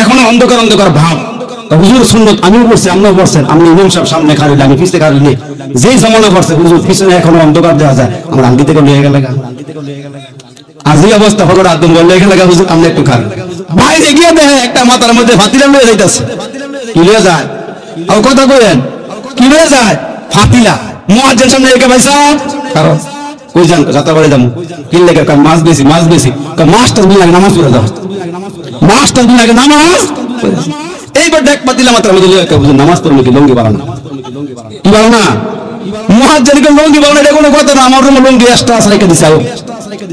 এখন অন্ধকার ভাব, হুজুর সুন্নাত আমিও পড়ছি আপনিও পড়ছেন, আপনি ইমাম সাহেব সামনে খারিলে আমি পিছনে খারিলে, যেই জামানা পড়ছে হুজুর পিছনে এখনো অন্ধকার দেওয়া যায়, আমরা আঙ্গি থেকে লয়ে গেলে আর যে অবস্থা ফকর আদম বললে গেলে হুজুর আপনি একটু খান বাইরে গিয়ে দেখে একটা মাথার মধ্যে ফাতিলা লয়ে যাইতাছে, কি লয়ে যায় আর কথা কইেন কি লয়ে যায় ফাতিলা, মুয়াজ্জিন সামনে রেখে ভাই সাহেব কারণ কই যান যাত্রা করে যাবো কি লেগে মাছ বেশি মাছটা দিন আগে নামাজ পড়ে যাও, মাছটা দিন আগে নামাজ, এইবার দেখ পাতিলা মাত্র নামাজ পড়বে কি লঙ্গি বাড়ানো কি বাড়ো না, মুয়াজ্জিনকে লঙ্গি বাড়ানো এটা কোনো কথা না, আমার রুমে লঙ্গি এক্সট্রা আছে রেখে দিছে,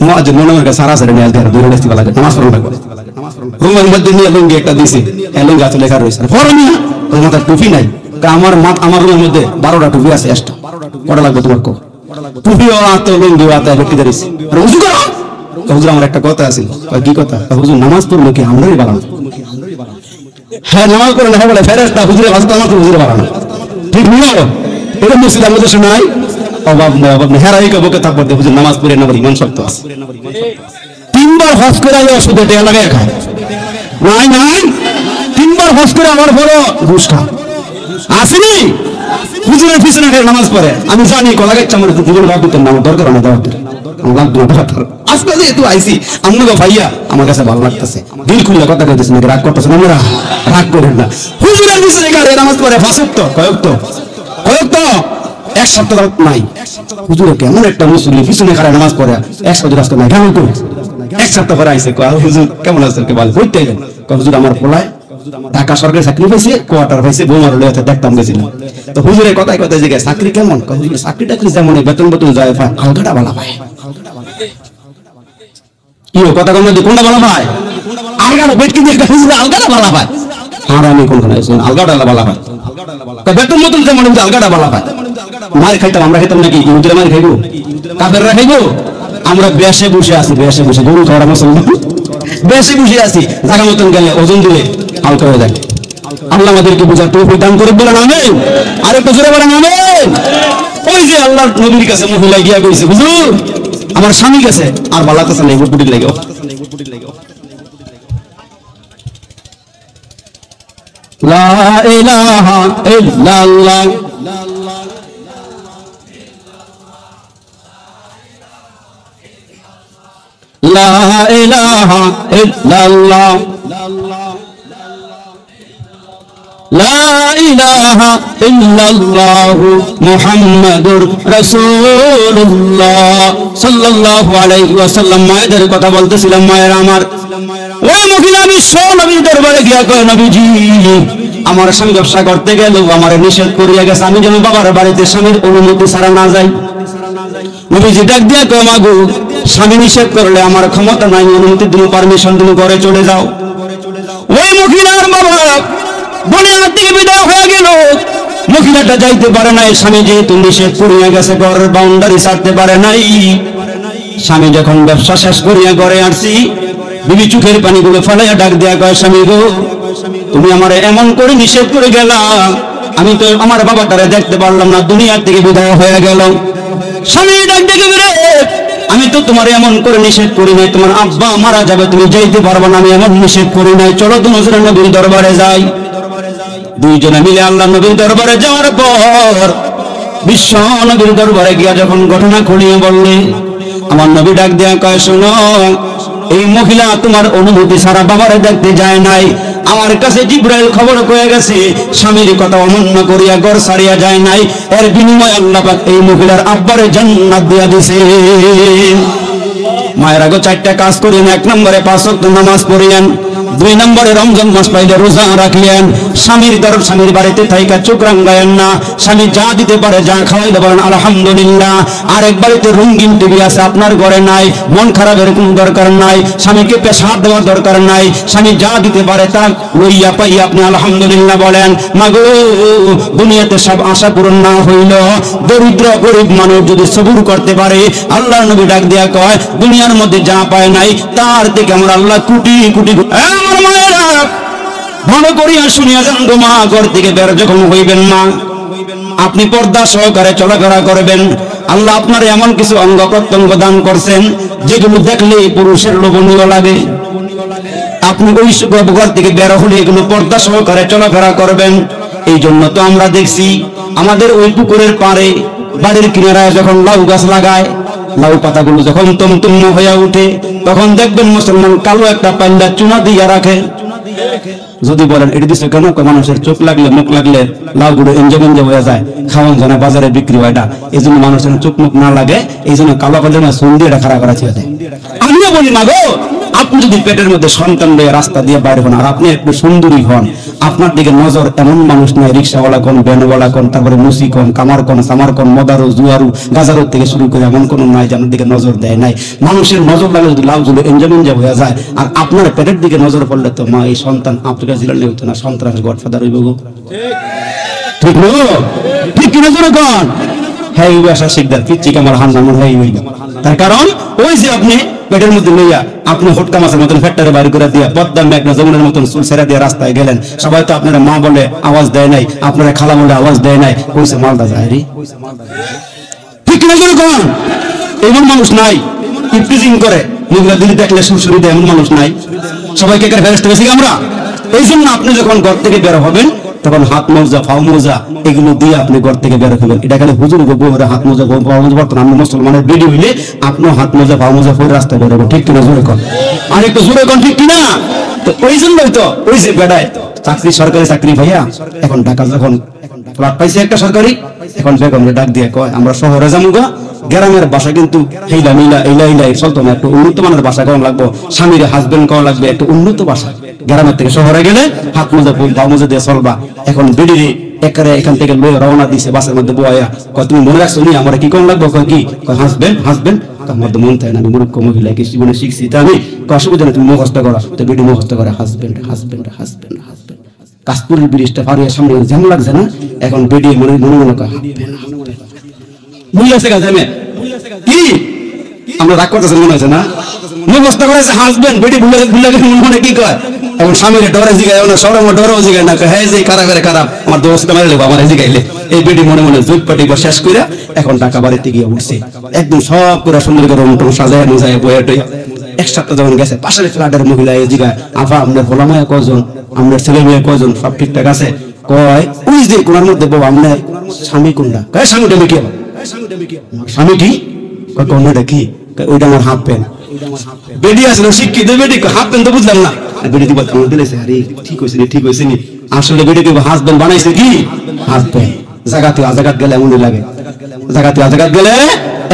মুয়াজ্জিন মনে করে সারা সারা নিয়ে আসবে দূরে আসতে লাগে নামাজ পড়বে, রুমের মধ্যে নিয়ে লঙ্গি একটা দিছে, এই লঙ্গি আছে লেখা রয়েছে ফরমি ওর মাথায় টুপি নাই, আমার রুমের মধ্যে 12টা টুপি আছে এক্সট্রা, কটা লাগবে তোমার কো টুপিও আতো লঙ্গিও আতো ব্যক্তি ধরেছি, হুজুর করো হুজুর আমার একটা কথা আছে, কি কথা হুজুর নামাজ পড়লো কি আমরাই বাড়ানো, হ্যাঁ নামাজ পড়ে না বলে ফেরেশতা হুজুরে ভাষা নামাজ হুজুরে বাড়ানো, ঠিক নিও এটা মুসলিম আমাদের শোনাই অভাব নেই, হেরাই কবকে তারপর হুজুর নামাজ পড়ে না বলে ইমান শক্ত আছে, 3বার হজ করে আইও ওষুধে টেয়া লাগায় খায়, নাই 3বার হজ করে আমার বড় ঘুষ খা আসেনি, হুজুরের পিছনে নামাজ পড়ে। আমি জানি কলা গাছ আমার জীবন রাখ দিতেন না, আমার দরকার অনেক দেওয়ার আজকে যেহেতু আইসি আপনাকে ভাইয়া আমার কাছে ভালো লাগতেছে, দিল খুলে কথা কইতেছে নাকি রাগ করতেছেন আমরা? রাগ করেন না। হুজুরের পিছনে গাড়ি নামাজ পড়ে ফাঁসক্ত কয়েক তো এক সপ্তাহ নাই। হুজুরে কেমন একটা মুসল্লি পিছনে খাড়া নামাজ পড়ে এক সপ্তাহ রাস্তা নাই কেমন করে? এক সপ্তাহ পরে আইসে হুজুর কেমন আছেন কে ভালো বলতে গেলেন। হুজুর আমার পোলায় ঢাকা সরকারি চাকরি পাইছে, কোয়ার্টার পাইছে, বৌমার লইতে দেখতাম গেছিলাম। তো হুজুরের কথায় কথায় যে চাকরি কেমন? হুজুর চাকরি টাকরি যেমন বেতন বেতন যায় পায়, আলগাটা ভালো পায়। কি কথা কম কোনটা ভালো পায়? আলগাটা বেট কিন্তু একটা হুজুর আলগাটা ভালো পায়। আর আমি কোনখানে আলগাটা ভালো পায়, বেতন মতন যেমন আলগাটা ভালো পায়। মার খাইতাম আমরা, খেতাম নাকি? হুজুরে মার খাইবো, কাফেররা খাইবো? আমরা বেশে বসে আছি, বেশে বসে গরু খাওয়ার মুসলমান বেশে বসে আছি। জায়গা মতন গেলে ওজন দিলে হালকা হয়ে যায়। আল্লাহ আমাদেরকে বোঝার তৌফিক দান করে বলেন আমিন। আর একটু জোরে বলেন আমিন। ওই যে আল্লাহর নবীর কাছে মহিলা গিয়া কইছে, হুজুর আমার স্বামী গেছে আর বালাতেছে না, বুটবুটি লাগে। লা ইলাহা ইল্লাল্লাহ লা ইলাহা ইল্লাল্লাহ লা ইলাহা ইল্লাল্লাহ মুহাম্মাদুর রাসূলুল্লাহ সাল্লাল্লাহু আলাইহি ওয়াসাল্লাম। মায়েদের কথা বলতেছিলাম, মায়ের আমার ওই মহিলা বিশ্ব নবীর দরবারে গিয়া কয়, নবীজি আমার স্বামী ব্যবসা করতে গেল, আমার নিষেধ করিয়া গেছে, আমি যেন বাবার বাড়িতে স্বামীর অনুমতি ছাড়া না যাই। নবীজি ডাক দিয়া কয়, মাগো স্বামী নিষেধ করলে আমার ক্ষমতা নাই, অনুমতি দিন, পারমিশন দিন, ঘরে চলে যাও। ওই মহিলার বাবা দুনিয়া থেকে বিদায় হয়ে গেল। মহিলাটা যাইতে পারে নাই, স্বামী যেহেতু নিষেধ করিয়া গেছে, ঘরের বাউন্ডারি ছাড়তে পারে নাই। স্বামী যখন ব্যবসা শেষ করিয়া ঘরে আসছি, বিবি চোখের পানিগুলো ফেলাইয়া ডাক দেয়া কয়, স্বামী গো তুমি আমারে এমন করে নিষেধ করে গেলা, আমি তো আমার বাবাটারে দেখতে পারলাম না, দুনিয়ার থেকে বিদায় হয়ে গেল। স্বামী ডাক দেখে বেরে, আমি তো তোমার এমন করে নিষেধ করি নাই, তোমার আব্বা মারা যাবে, তুমি যাইতে পারবে না, আমি এমন নিষেধ করি নাই, চলো দুজনে নবীর দরবারে যাই। দুইজনে মিলে আল্লাহ নবীর দরবারে যাওয়ার পর বিশ্ব নবীর দরবারে গিয়া যখন ঘটনা খুলিয়ে বললে, আমার নবী ডাক দেয়া কয়, শোনো এই মহিলা তোমার অনুমতি ছাড়া বাবারে দেখতে যায় নাই, আমার কাছে জিবরাইল খবর কয়ে গেছে, স্বামীর কথা অমান্য করিয়া ঘর ছাড়িয়া যায় নাই, এর বিনিময়ে আল্লাহ পাক এই মহিলার আব্বারে জান্নাত দিয়া দিছে। মায়ের আগে চারটা কাজ করিলেন। এক নম্বরে 5 ওয়াক্ত নামাজ পড়িলেন, 2 নম্বরে রমজান মাস পাইলে রোজা রাখলেন, স্বামীর বাড়িতে থাইকা চোখ রাঙ্গায়েন না, স্বামী যা দিতে পারে যা খাওয়াইতে পারেন আলহামদুলিল্লাহ। আরেক বাড়িতে রঙিন টিভি আছে, আপনার ঘরে নাই, মন খারাপের কোনো দরকার নাই, স্বামীকে পেশাব দেওয়ার দরকার নাই, স্বামী যা দিতে পারে তা লইয়া পাইয়া আপনি আলহামদুলিল্লাহ বলেন। মাগো দুনিয়াতে সব আশা পূরণ না হইল, দরিদ্র গরিব মানুষ যদি সবুর করতে পারে, আল্লাহর নবী ডাক দিয়া কয়, দুনিয়ার মধ্যে যা পায় নাই তার থেকে আমার আল্লাহ কোটি কোটি। আমার মায়েরা ভালো করিয়া শুনিয়া যান গো মা, ঘর থেকে বের যখন হইবেন মা, আপনি পর্দা সহকারে চলাফেরা করবেন। আল্লাহ আপনার এমন কিছু অঙ্গ প্রত্যঙ্গ দান করছেন যেগুলো দেখলে পুরুষের লোভনীয় লাগে। আপনি ওই ঘর থেকে বের হলে এগুলো পর্দা সহকারে চলাফেরা করবেন। এই জন্য তো আমরা দেখছি আমাদের ওই পুকুরের পাড়ে বাড়ির কিনারায় যখন লাউ গাছ লাগায়, লাউ পাতাগুলো যখন তমতম হয়ে উঠে, তখন দেখবেন মুসলমান কালো একটা পাল্লা চুনা দিয়া রাখে। যদি বলেন এটি দিচ্ছে কেন, মানুষের চোখ লাগলে মুখ লাগলে লাউগুলো এনজে হয়ে যায়, খাওয়ান জানা বাজারে বিক্রি হয় না, এই জন্য মানুষের চোখ মুখ না লাগে, এই জন্য কালো পাল্লা সুন দিয়ে এটা খারাপ করা ছিল। আমিও বলি না গো, আপনি যদি পেটের মধ্যে সন্তান দিয়ে রাস্তা দিয়ে বাইরে হন আর আপনি একটু সুন্দরী হন, আপনার দিকে নজর এমন মানুষ নাই, রিক্সাওয়ালা কোন, ভ্যানওয়ালা কোন, তারপরে মুসি কোন, কামার কোন, সামার কোন, মদারু, জুয়ারু, গাজারু থেকে শুরু করে এমন কোন নাই যে আপনার দিকে নজর দেয় নাই। মানুষের নজর লাগে যদি লাউগুলো এনজে হয়ে যায়, আর আপনার পেটের দিকে নজর পড়লে তো মা এই সন্তান আপনার জিলালে হইতো না, সন্ত্রাস গডফাদার হইব গো। ঠিক নো? ঠিক কিনা জোরে কোন? হ্যাঁ এই আশা শিকদার পিচ্ছি আমার হান্দামন হয়ে হইব। তার কারণ ওই যে আপনি পেটের মধ্যে লইয়া আপনি হটকা মাছের মতন ফ্যাক্টরি বাইরে করে দিয়া পদ্মা মেঘনা যমুনের মতন চুল ছেড়া দিয়ে রাস্তায় গেলেন, সবাই তো আপনারা মা বলে আওয়াজ দেয় নাই, আপনারা খালা বলে আওয়াজ দেয় নাই, কইছে মালদা যায় রে। ঠিক কিনা জোরে কোন? এমন মানুষ নাই ইফটিজিং করে মুগলা দিলি দেখলে সুরসুরি দেয়, এমন মানুষ নাই। সবাইকে ফেরেশতা বেশি আমরা। এই জন্য আপনি যখন ঘর থেকে বের হবেন তখন হাত মোজা পাও মোজা এগুলো দিয়ে আপনি ঘর থেকে বের হবেন। এটা খালি হুজুর বউরা হাত মোজা পাও মোজা পরতেন, আপনি মুসলমানের বেডি হইলে আপনিও হাত মোজা পাও মোজা পরে রাস্তায় বেরোবেন, ঠিক কিনা জোরে কন, আর একটু জোরে কন, ঠিক কিনা? তো ওই জন্যই তো ওই যে বেড়ায় চাকরি, সরকারি চাকরি ভাইয়া, এখন ঢাকা যখন ফ্ল্যাট পাইছে একটা সরকারি, এখন বেগমরে ডাক দিয়ে কয় আমরা শহরে যামুগা, গ্রামের ভাষা কিন্তু হেইলা মিলা এইলা এইলা চলতো না, একটু উন্নত মানের ভাষা কম লাগবো, স্বামীর হাজবেন্ড কম লাগবে, একটু উন্নত ভাষা। গ্রামের থেকে শহরে গেলে হাত মোজা পা মোজা দিয়ে চলবা। এখন বেডিরে একারে এখান থেকে লয়ে রওনা দিছে বাসের মধ্যে বয়া, কয় তুমি মনে রাখছো নি আমার কি কম লাগবো? কয় কি? কয় হাজবেন্ড হাজবেন্ড। আমার তো মন থাকে না, আমি মূর্খ মহিলা, কি জীবনে শিখছি তা আমি, অসুবিধা নেই তুমি মুখস্থ করো। তো বেডি মুখস্থ করে হাজবেন্ড হাজবেন্ড হাজবেন্ড হাজবেন্ড। কাশপুরের ব্রিজটা পারিয়ে সামনে জ্যাম লাগছে না, এখন বেডি মনে মনে মনে কয় বুঝেছে কাজ কি আমরা রাগ করতেছেন মনে হয়েছে না, মুখস্থ করেছে হাজবেন্ড, বেডি ভুলে মনে কি কয়, এখন স্বামীর ডরে জিগায় না, সরম ডরেও জিগায় না, হ্যাঁ যে খারাপ খারাপ আমার দোস্ত মারে লেবো আমার জিগাইলে। এই বেডি মনে মনে জুট পাটি শেষ করে এখন ঢাকা বাড়িতে গিয়ে উঠছে, একদম সব করে সুন্দর করে উল্টো সাজায় মোজায় বয়ে টইয়া। এক সপ্তাহ যখন গেছে পাশের ফ্ল্যাটের মহিলা এই জিগায়, আফা আপনার ভোলা মায়া কজন, আপনার ছেলে মেয়ে কজন, সব ঠিকঠাক আছে? কয় ওই যে কোনার মধ্যে বউ আপনার স্বামী কোনটা? কয় স্বামীটা কি? স্বামী কি? কয় কোনটা কি? ওইটা আমার হাফ প্যান্ট। বেডি আসলে শিক্ষিত বেডি, হাফ প্যান্ট তো বুঝলাম না, বেডি দিব আমার দিলেছে, আরে ঠিক হয়েছে নি ঠিক হয়েছে নি, আসলে বেডি দিব হাজবেন্ড বানাইছে কি হাফ প্যান্ট। জাগাতে আজাগাত গেলে এমনই লাগে, জাগাতে আজাগাত গেলে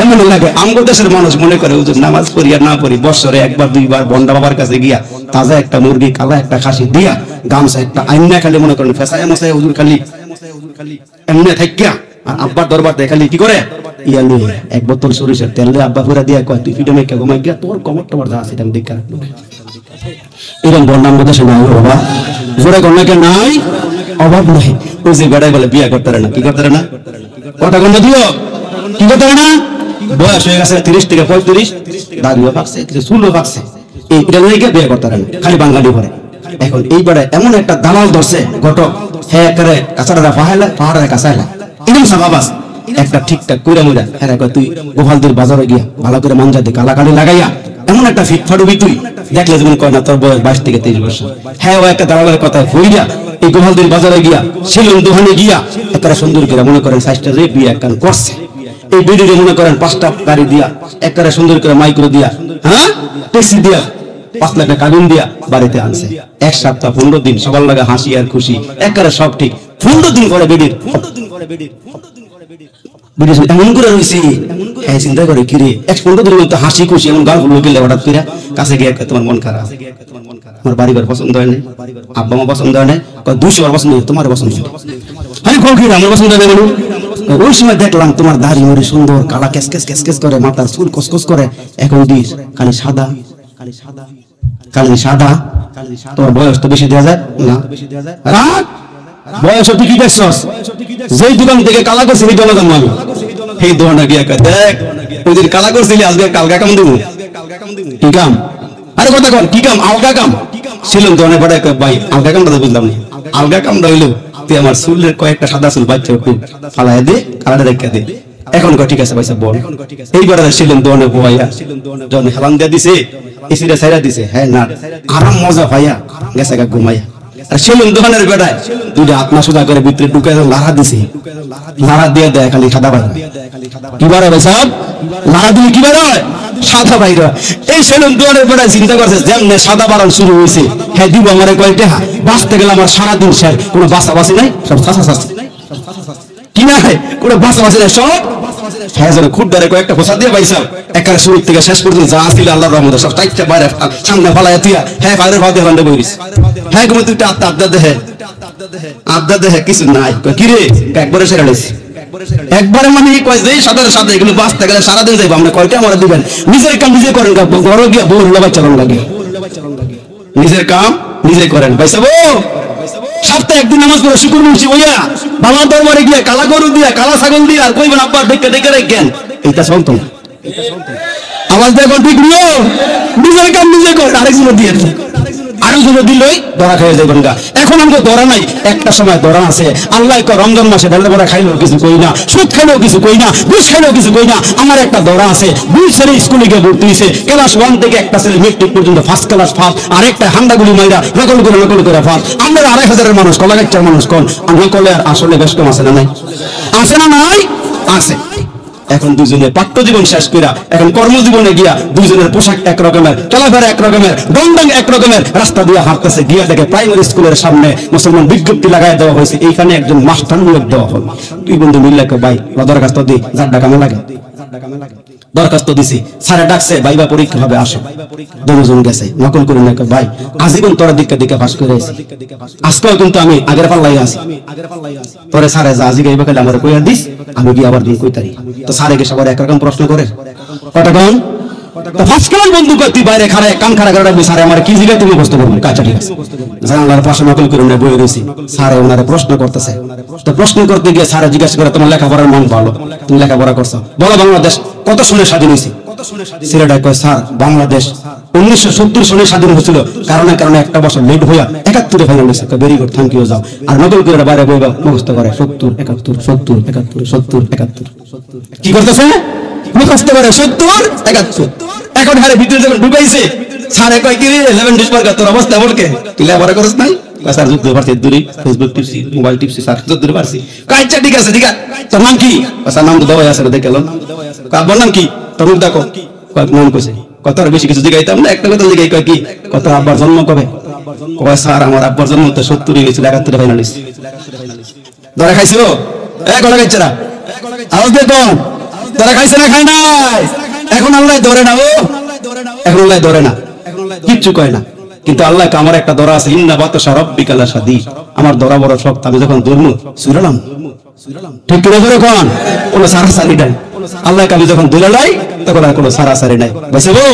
এমনই লাগে। আমগো দেশের মানুষ মনে করে হুজুর নামাজ পড়ি আর না পড়ি, বছরে একবার দুইবার বন্ডা বাবার কাছে গিয়া তাজা একটা মুরগি কালা একটা খাসি দিয়া গামছা একটা আইনা খালি মনে করেন ফেসায় মশায় হুজুর খালি এমনি থাকিয়া, আর আব্বার দরবার খালি কি করে ইয়া লুয়ে এক বোতল সরিষার তেল দিয়ে আব্বা পুরা দিয়া কয় তুই ফিটে মেকে ঘুমাই গিয়া তোর কমর টমর যা আছে আমি দেখা এরকম বন্ডাম দেশে নাই বাবা, জোরে কন্যাকে নাই অভাব নাই। ওই যে বেড়াই বলে বিয়া করতে না, কি করতে না, কথা কন্যা দিও কি করতে না, বয়স হয়ে গেছে 30 থেকে 35, দাড়িও পাকছে কিছু চুলও পাকছে, এইটা নিয়ে গিয়ে বিয়ে করতে না, খালি বাঙালি করে। এখন এই বেড়ায় এমন একটা দালাল ধরছে ঘটক, হ্যাঁ করে কাঁচাটা পাহাইলা পাহাড়ে কাঁচাইলা এরকম স্বভাব একটা ঠিকঠাক কইরা মুইরা হ্যাঁ কয় তুই গোপালদের বাজারে গিয়া ভালো করে মাঞ্জা দিয়ে কালাকালি লাগাইয়া এমন একটা ফিট ফাটবি তুই দেখলে যেমন কয় না তোর বয়স 22 থেকে 23 বছর। হ্যাঁ ও একটা দালালের কথা হইয়া এই গোপালদের বাজারে গিয়া সেলুন দোকানে গিয়া একটা সুন্দর করে মনে করেন সাইজটা যে বিয়ে একখান করছে, এই বেডিরে মনে করেন 5টা গাড়ি দিয়া একটা সুন্দর করে মাইক্রো দিয়া হ্যাঁ ট্যাক্সি দিয়া 5 লাখ টাকা কাবিন দিয়া বাড়িতে আনছে। এক সপ্তাহ 15 দিন সবার লাগা হাসি আর খুশি, একবারে সব ঠিক। 15 দিন পরে বেডির এমন করে রয়েছে, হ্যাঁ চিন্তা করে কিরে 15 দিনের মধ্যে হাসি খুশি এমন গাল ফুল গেলে হঠাৎ করে কাছে গিয়ে তোমার মন খারাপ, আমার বাড়িঘর পছন্দ হয় নাই, আব্বা মা পছন্দ হয় নাই, 200 বার পছন্দ তোমার পছন্দ হয়, আমি কিরে আমার পছন্দ হয় না। ওই সময় দেখলাম তোমার দাড়ি মরি সুন্দর কালা কেস কেস কেস কেস করে, মাথার চুল কসকস করে, এখন দিস খালি সাদা কালি সাদা, তোর বয়স তো বেশি দেওয়া যায় না, রাগ বয়স ঠিকই দেখছস, যেই দোকান থেকে কালা করছি সেই দোকানে যাবো আমি, সেই দোকানে গিয়ে দেখ ওই দিন কালা করছিলি আজকে কালকা কাম দেবো, কি কাম? আরে কথা কর কি কাম? আলগা কাম ছিলাম দোকানে পাঠায় ভাই আলগা কামটা তো বুঝলাম না, আলগা কামটা হইলো তুই আমার চুলের কয়েকটা সাদা চুল বাচ্চা একটু ফালাই দে কালাটা দেখা দে, এখন কয় ঠিক আছে পয়সা বল। এইবার ছিলেন দোকানে বইয়া যখন হেলান দিয়ে দিছে এসিটা ছাইরা দিছে, হ্যাঁ না আরাম মজা ভাইয়া গেছে গা ঘুমাইয়া, আর সেলুন দোকানের বেড়ায় দুইটা আত্মা সোজা করে ভিতরে ঢুকে লাড়া দিছে, লাড়া দিয়ে দেয় খালি সাদা বাইর, কি বার হয় সব লাড়া দিলে কি বার হয় সাদা বাইর। এই সেলুন দোকানের বেড়ায় চিন্তা করছে যেমনে সাদা বাড়ান শুরু হয়েছে, হ্যাঁ দিব আমার কয়েকটা বাঁচতে গেলে আমার সারাদিন স্যার কোনো বাসা বাসি নাই, সব চাষা চাষি কি নাই কোনো বাসা বাসি নাই, সব হ্যাঁ যেন খুঁড়দারে কয়েকটা ফোসা দিয়ে পাইছাম একেবারে শুরু থেকে শেষ পর্যন্ত যা ছিল আল্লাহর রহমতে সব টাইটটা বাইরে সামনে ফালাই তুইয়া হ্যাঁ বাইরের ভাব দিয়ে বইরিস, হ্যাঁ ঘুমে তুই আবদা দেহে কিছু নাই, কিরে একবারে সেরা লাইছি একবারে মানে কয় যে সাদার সাদা এগুলো বাঁচতে গেলে সারাদিন যাইবো আমরা কয়টা আমরা দিবেন, নিজের কাম নিজে করেন, ঘরে গিয়া বউ হলো বাচ্চা রং লাগে, নিজের কাম নিজে করেন পাইছাবো। সপ্তাহে একদিন নামাজ পড়ে শুকুর মুন্সি বইয়া বাবার দরবারে গিয়া কালা গরু দিয়া কালা ছাগল দিয়া আর কইবেন আব্বা দেখে দেখে রেখেন, এইটা চলতো না। আওয়াজ দেখো ঠিক নিও, নিজের কাম নিজে কর, আরেকজন দিয়ে আরো দুজনে দিলই ধরা খেয়ে যাবেন গা। এখন আমাকে ধরা নাই, একটা সময় ধরা আছে। আল্লাহ রমজান মাসে ঢালে বড়া খাইলেও কিছু কই না, সুদ খাইলেও কিছু কই না, ঘুষ খাইলেও কিছু কই না। আমার একটা ধরা আছে, 2 ছেলে স্কুলে গিয়ে ভর্তি হয়েছে, ক্লাস 1 থেকে একটা ছেলে মেট্রিক পর্যন্ত ফার্স্ট ক্লাস ফার্স্ট, আর একটা হান্ডাগুলি মাইরা নকল করে ফার্স্ট। আমরা 2500 মানুষ, কলাগাচ্চার মানুষ কোন নকলে আসলে বেশ কম আছে না নাই? আছে না নাই? আছে। এখন দুজনে পাঠ্য জীবন শেষ কইরা এখন কর্মজীবনে গিয়া দুজনের পোশাক এক রকমের, চলাফেরা এক রকমের, দণ্ডাং এক রকমের, রাস্তা দিয়ে হাঁটতেছে। গিয়া দেখে প্রাইমারি স্কুলের সামনে মুসলমান বিজ্ঞপ্তি লাগাই দেওয়া হয়েছে, এইখানে একজন মাস্টার নিয়োগ দেওয়া হল। তুই বন্ধু মিললে ভাই দরখাস্ত দি, যার টাকা লাগে দরখাস্ত দিছি, স্যারে ডাকছে ভাইবা পরীক্ষা হবে, আসো। দুজন গেছে, নকল করে নাকি ভাই আজীবন তোরা দিকে পাস করে আছি, আজকেও কিন্তু আমি আগের পাল্লাই আছি। তোরে স্যারে যা আজি গাইবা কালে আমার কইয়া দিস, আমি কি আবার দিন কইতারি। তো স্যারে গেছে আবার একরকম প্রশ্ন করে, কটা কোন তো ফার্স্ট ক্লাস বন্ধু করতি বাইরে খাড়ায় কান খাড়া করে রাখবি, স্যারে আমার কি জিগা তুমি প্রশ্ন করবে, কাঁচা ঠিক আছে। জানালার পাশে নকল করে না বই রয়েছি, স্যারে ওনারে প্রশ্ন করতেছে। তো প্রশ্ন করতে গিয়ে স্যারে জিজ্ঞাসা করে তোমার লেখাপড়ার মান ভালো, তুমি লেখাপড়া করছো, বলো বাংলাদেশ কত সনে স্বাধীন হয়েছে? ছেলেটা কয় স্যার বাংলাদেশ 1970 সনে স্বাধীন হয়েছিল, কারণে একটা বছর লেট হইয়া 71 ফাইনাল হয়েছে। ভেরি গুড, থ্যাংক ইউ, যাও। আর নকল করে বাইরে বই মুখস্থ করে 70 71 70 71 70 71, কি করতেছে? মুখস্থ করে 70 71। এখন হারে ভিতরে যখন ঢুকাইছে, স্যারে কয় কি রে 11 ডিসবার তোর অবস্থা বলকে, তুই লেখাপড়া করছ নাই? স্যার যুদ্ধ পারছি, দূরে ফেসবুক টিপছি, মোবাইল টিপছি, স্যার যুদ্ধ পারছি। আচ্ছা ঠিক আছে, ঠিক আছে, তোর নাম কি? স্যার নাম তো দেওয়া আছে, দেখলাম। আব্বার নাম কি? তোর মুখ দেখো, নাম কইছে। কত আর বেশি কিছু জিগাইতাম না, একটা কথা জিগাই, কয় কি কত আব্বার জন্ম কবে? কয় স্যার আমার আব্বার জন্ম তো 70 হয়েছিল, 71 ফাইনাল হয়েছে। ধরা খাইছিল এ গলা গাইছরা, আওয়াজ দে তো, ধরা খাইছে না খাই নাই? এখন আল্লাহ ধরে না, ও এখন আল্লাহ ধরে না, কিচ্ছু কয় না। কিন্তু আল্লাহ আমার একটা ধরা আছে, ইন্না বাতাসা রাব্বিকা লাশাদীদ, আমার ধরা বড় শক্ত। আমি যখন ধরমু সুরালাম, ঠিক করে ধরে কোন কোনো সারাসারি নাই। আল্লাহ আমি যখন ধরে লাই তখন আর কোনো সারাসারি নাই। বলছে ও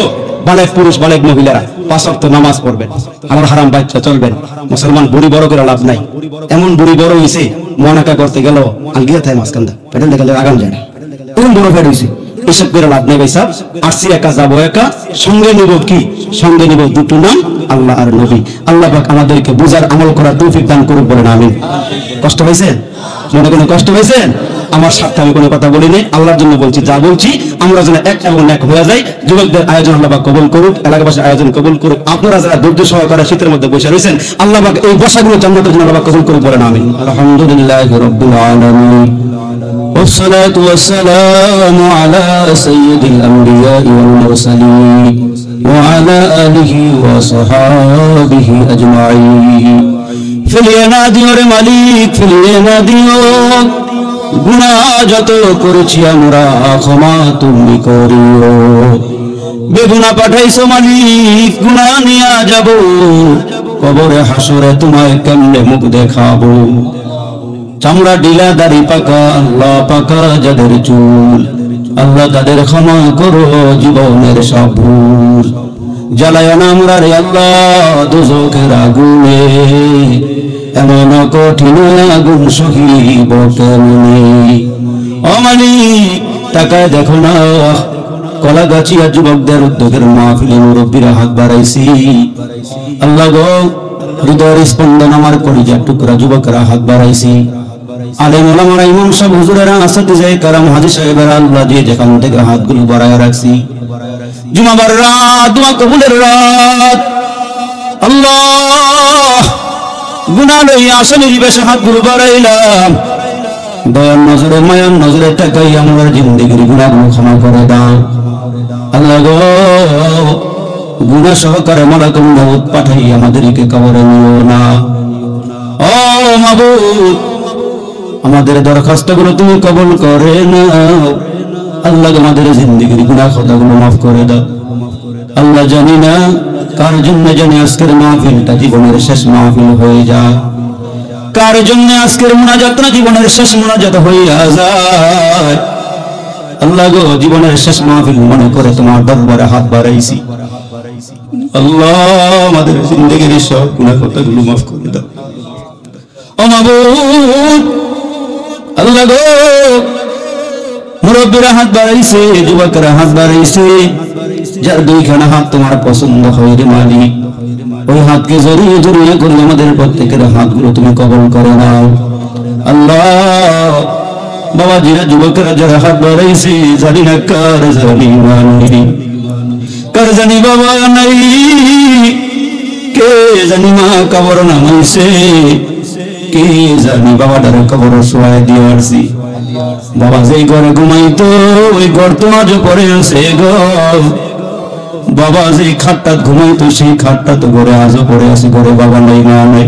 বালেক পুরুষ বালেক মহিলারা 5 ওয়াক্ত নামাজ পড়বেন, আমার হারাম বাচ্চা চলবেন। মুসলমান বুড়ি বড় করে লাভ নাই, এমন বুড়ি বড় হইছে মনাকা করতে গেল আলগিয়া থাই মাসকান্দা পেটেল দেখালে আগাম যায় না, এমন বড় ফেট হইছে। এসব করে লাভ নেই ভাই সাহেব, আসছি একা যাবো একা, সঙ্গে নিব কি? সঙ্গে নিব দুটো নাম, আল্লাহ আর নবী। আল্লাহ পাক আমাদেরকে বুঝার আমল করার তৌফিক দান করুক, বলেন আমিন। কষ্ট হয়েছেন? মনে কোনো কষ্ট হয়েছেন? আমার স্বার্থে আমি কোনো কথা বলিনি, আল্লাহর জন্য বলছি। যা বলছি আমরা যেন এক এবং এক হয়ে যাই। যুবকদের আয়োজন আল্লাহ পাক কবুল করুক, এলাকাবাসীর আয়োজন কবুল করুক। আপনারা যারা ধৈর্য সহকারে শীতের মধ্যে বসে রয়েছেন, আল্লাহ পাক এই বসাগুলো জান্নাতের জন্য আল্লাহ পাক কবুল করুক, বলেন আমিন। আলহামদুলিল্লাহি রাব্বিল আলামিন, والصلاة والسلام على سيد الأنبياء والمرسلين وعلى آله وصحابه أجمعين। ফিরিয়ে না দিও রে মালিক, ফিরিয়ে না দিও, গুনাহ যত করেছি আমরা ক্ষমা তুমি করিও। বেগুনা পাঠাইছো মালিক, গুনাহ নিয়া যাব, কবরে হাসরে তোমায় কেমনে মুখ দেখাবো। চামড়া ডিলা দাড়ি পাকা, আল্লাহ পাকা যাদের চুল, আল্লাহ তাদের ক্ষমা করো জীবনের সব ভুল। জ্বালায় না আমরা রে আল্লাহ দোজখের আগুনে, এমন কঠিন আগুন সহিব কেমনে। ও মালিক তাকায় দেখো না, কলাগাছিয়া যুবকদের উদ্যোগের মাহফিলে মুরব্বীরা হাত বাড়াইছি। আল্লাহ গো হৃদয়ের স্পন্দন আমার কলিজার টুকরা যুবকরা হাত বাড়াইছি। আলেম ওলামারা, ইমাম সাহেব, হুজুরেরা, আসাতিজায়ে কেরাম, হাজী সাহেবেরা, আল্লাহ যে যেখান থেকে হাতগুলো বাড়ায় রাখছি, জুমাবার রাত, দোয়া কবুলের রাত, আল্লাহ গুনাহ লইয়া আসলে বেশি হাতগুলো বাড়াইলাম। দয়ার নজরে মায়ার নজরে তাকাই আমার জিন্দেগির গুনাহগুলো ক্ষমা করে দাও। আল্লাহ গো গুনাহ সহকারে মালাকুল মউত পাঠাই আমাদেরকে কবরে নিও না। ও মাবুদ আমাদের দরখাস্তগুলো তুমি কবুল করে নাও। আল্লাহ আমাদের জিন্দেগির গুনাহ খাতাগুলো মাফ করে দাও। আল্লাহ জানি না কার জন্য জানি আজকের মাহফিলটা জীবনের শেষ মাহফিল হয়ে যায়, কার জন্য আজকের মুনাজাতটা জীবনের শেষ মুনাজাত হইয়া যায়। আল্লাহ গো জীবনের শেষ মাহফিল মনে করে তোমার দরবারে হাত বাড়াইছি। আল্লাহ আমাদের জিন্দেগির সব গুনাহ খাতাগুলো মাফ করে দাও। ও মাবুদ আল্লাহ গো মুরব্বীরা হাত বাড়াইছে, যুবকরা হাত বাড়াইছে, যার দুইখানা হাত তোমার পছন্দ হয় রে মালিক ওই হাতকে জড়িয়ে জড়িয়ে করে আমাদের প্রত্যেকের হাতগুলো তুমি কবল করে নাও আল্লাহ। বাবা জিরা যুবকেরা যারা হাত বাড়াইছি জানি না কার জানি কার জানি বাবা নাই, কে জানি মা কবর নামাইছে, কে জানি বাবাটার কবর শোয়াই দিয়ে আসছি। বাবা যেই ঘরে ঘুমাইতো ওই ঘর তো আজ পরে আছে গো। বাবা যেই খাটটা ঘুমাইতো সেই খাটটা তো ঘরে আজও পরে আছে, ঘরে বাবা নাই মা নাই।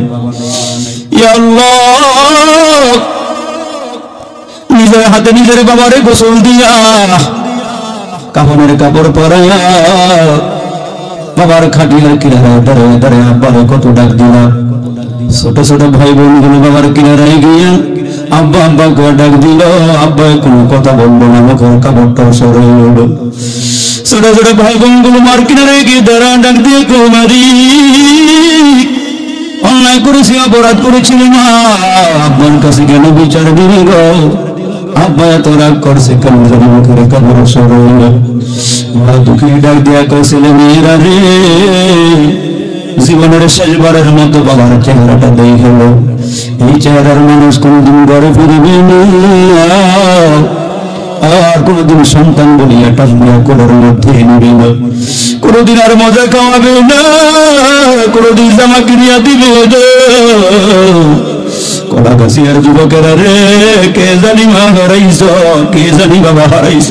ইয়া আল্লাহ, নিজের হাতে নিজের বাবারে গোসল দিয়া কাফনের কাপড় পরাইয়া বাবার খাটিয়ার কিনারায় দাঁড়িয়ে দাঁড়িয়ে আব্বারে কত ডাক দিলাম। ছোট ছোট ভাই বোন গুলো বাবার কিনারায় গিয়া আব্বা আব্বা করে ডাক দিল, আব্বা কোনো কথা বললো না, মুখের কাপড়টা সরে উঠল। ছোট ছোট ভাই বোন গুলো মার কিনারায় গিয়ে দাঁড়া ডাক দিয়ে কুমারী অন্যায় করেছি, অপরাধ করেছিল মা, আব্বার কাছে কেন বিচার দিবি গো? আব্বা এত রাগ করছে কেন জানি, মুখের কাপড় সরে উঠল। মা দুঃখী ডাক দিয়া কইছিলে, মেয়েরা রে, জীবনের শেষবারের মতো বাবার চেহারাটা দেখে গেল। এই চেহারার মানুষ কোনদিন ঘরে ফিরবে না, আর কোনদিন সন্তান বলিয়া টানিয়া কোলের মধ্যে নিবে না, কোনদিন আর মজা খাওয়াবে না, কোনদিন জামা কিনিয়া দিবে না। কলাগাছিয়ার যুবকেরা রে, কে জানি মা হারাইছ, কে জানি বাবা হারাইছ।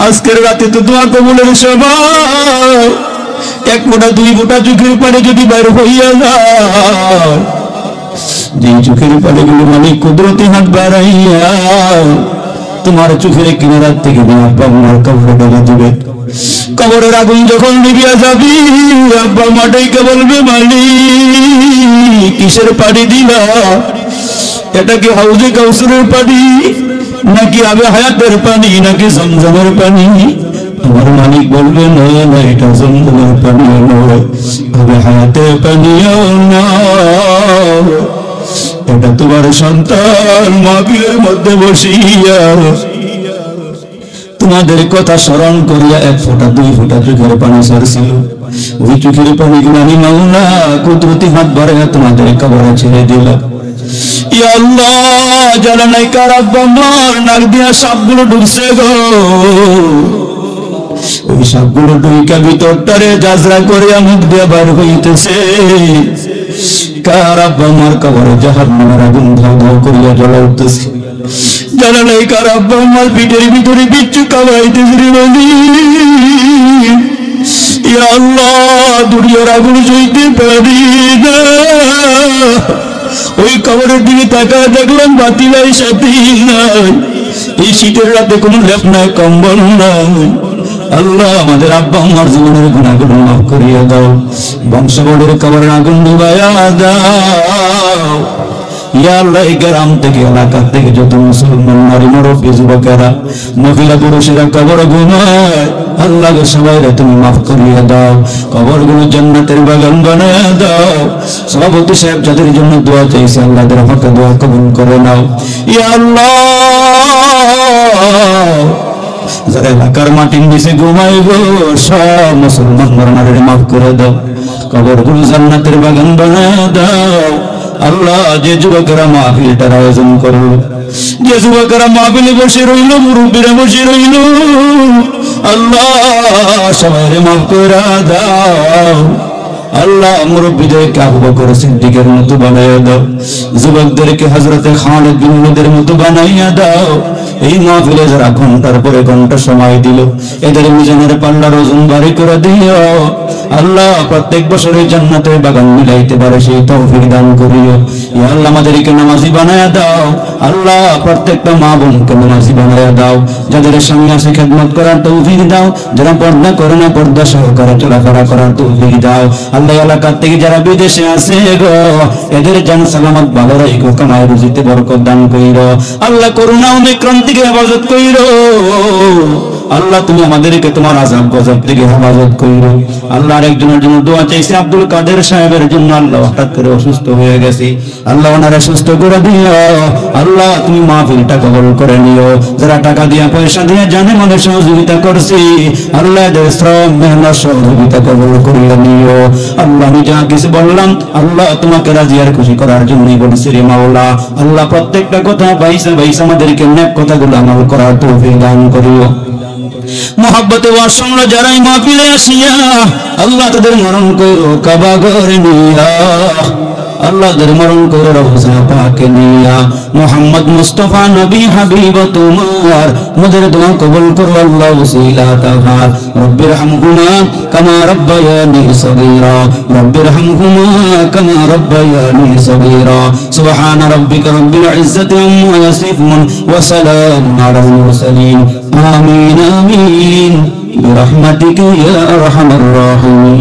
আজকের রাতে তো দোয়া কবুলের সময়, এক ফোঁটা দুই ফোঁটা চোখের পানি যদি বাইর হইয়া যায়, যে চোখের পানি গুলো মালিক কুদরতি হাত বাড়াইয়া তোমার চোখের কিনারার থেকে আব্বা মার কবরে ঢেলে দিবে। কবরের আগুন যখন নিভিয়া যাবি, আব্বা মাটাইকে বলবে, মালিক কিসের পানি দিলা? এটা কি হাউজে কাউসারের পানি, নাকি আবে হায়াতের পানি, নাকি জমজমের পানি? আমার মালিক বলবে, না না, এটা জমজমের পানিও নয়, আবে হায়াতের পানিও না, এটা তোমার সন্তান মাহফিলের মধ্যে বসিয়া তোমাদের কথা স্মরণ করিয়া এক ফোঁটা দুই ফোঁটা চোখের পানি ঝরছিল। ওই চোখের পানি গুলো আমি মাওলা কুদরতি হাত বাড়াইয়া তোমাদের কবরে ছেড়ে দিলাম। ইয়া আল্লাহ, জানা নাই কার আব্বা মার নাক দিয়া সাপগুলো ঢুকছে গো, ওই সাপগুলো ঢুইকা ভিতরটারে জাজরা করিয়া মুখ দিয়ে বার হইতেছে। কার আব্বা মার কবরে জাহান্নামের আগুন ধাও ধাও করিয়া জ্বলা উঠতেছে। জানা নাই কার আব্বা মার পিঠের ভিতরে বিচ্ছু কাবাইতেছে বলি। ইয়া আল্লাহ, দুনিয়ার আগুন সইতে পারি না। ওই কবরের দিকে তাকা দেখলাম বাতি নাই, সাথী নাই, এই শীতের রাতে কোনো লেপ নাই, কম্বল নাই। আল্লাহ, আমাদের আব্বা আমার জীবনের গুণাগুলো মাফ করিয়া দাও, বংশগড়ের কবরের আগুন নিভাইয়া দাও। ইয়া আল্লাহ, এই গ্রাম থেকে এলাকা থেকে যত মুসলমান নারী মুরব্বী যুবকেরা মহিলা পুরুষেরা কবর ঘুমায়, আল্লাহ সবাই তুমি মাফ করিয়া দাও, কবর গুলো জান্নাতের বাগান বানায়া দাও। সভাপতি সাহেব যাদের জন্য দোয়া চাইছে আল্লাহ তাদের হকে দোয়া কবুল করে নাও। ইয়া আল্লাহ, যারা এলাকার মাটির নিচে ঘুমাই গো, সব মুসলমান মরনারে মাফ করে দাও, কবর গুলো জান্নাতের বাগান বানায়া দাও। আল্লাহ, যে যুবকেরা মাহফিলটার আয়োজন করলো, যে যুবকেরা মাহফিলে বসে রইল, মুরব্বীরা বসে রইল, আল্লাহ সবাই মাফ করে দাও। আল্লাহ, মুরব্বীদেরকে আবু বকর সিদ্দিকের মতো বানাইয়া দাও, যুবকদেরকে হযরতে খালিদ বিন ওলীদের মতো বানাইয়া দাও। এই মাহফিলে যারা ঘন্টার পরে ঘন্টা সময় দিল, এদের মিজানের পাল্লার ওজন ভারী করে দিও। আল্লাহ, প্রত্যেক বছরে জান্নাতের বাগান মিলাইতে পারে সেই তৌফিক দান করিও। ইয়া আল্লাহ, আমাদেরকে নামাজি বানায়া দাও। আল্লাহ, প্রত্যেকটা মা বোনকে নামাজি বানায়া দাও, যাদের সঙ্গে আছে খেদমত করার তৌফিক দাও, যারা পর্দা করে না পর্দা সহকারে চলাফেরা করার তৌফিক দাও। আল্লাহ, এলাকার থেকে যারা বিদেশে আছে গো, এদের জান সালামত ভালো রাখো, কামাই রুজিতে বরকত দান কইরো। আল্লাহ, করোনা ওমিক্রন থেকে হেফাজত কইরো। আল্লাহ তুমি আমাদেরকে তোমার আযাব গজব থেকে হেফাজত করো। আল্লাহ আরেকজনের জন্য দোয়া চাইছে, আব্দুল কাদের সাহেবের জন্য। আল্লাহ হঠাৎ করে অসুস্থ হয়ে গেছে, আল্লাহ ওনারে সুস্থ করে দিও। আল্লাহ তুমি মাহফিলটা কবুল করে নিও। যারা টাকা দিয়া পয়সা দিয়ে জানে মনে সহযোগিতা করছি, আল্লাহ এদের শ্রম মেহনত সহযোগিতা কবুল করে নিও। আল্লাহ আমি যা কিছু বললাম আল্লাহ তোমাকে রাজি আর খুশি করার জন্যই বলছি রে মাওলা। আল্লাহ প্রত্যেকটা কথা বাইসা বাইসা আমাদেরকে নেক কথাগুলো আমল করার তৌফিক দান করিও। মোহাব্বতে ওয়াজ শুনলো যারাই মাহফিলে আসিয়া, আল্লাহ তাদের মরণ করো কাবা ঘরে নিয়া। আল্লাহ তাদের মরণ করো রওজা পাকে নিয়া। মুহাম্মদ মুস্তাফা নবী হাবিব তোমার মুদের দোয়া কবুল করো আল্লাহ ওসিলা তাহার। রব্বির হামহুমা কামা রব্বায়ানি সগীরা, রব্বির হামহুমা কামা রব্বায়ানি সগীরা। সুবহান রাব্বিকা রব্বিল ইজ্জাতি আম্মা ইয়াসিফুন ওয়া সালামুন আলাল মুরসালিন। আমিন আমিন বিরহমাতিকা ইয়া আরহামার রাহিমিন।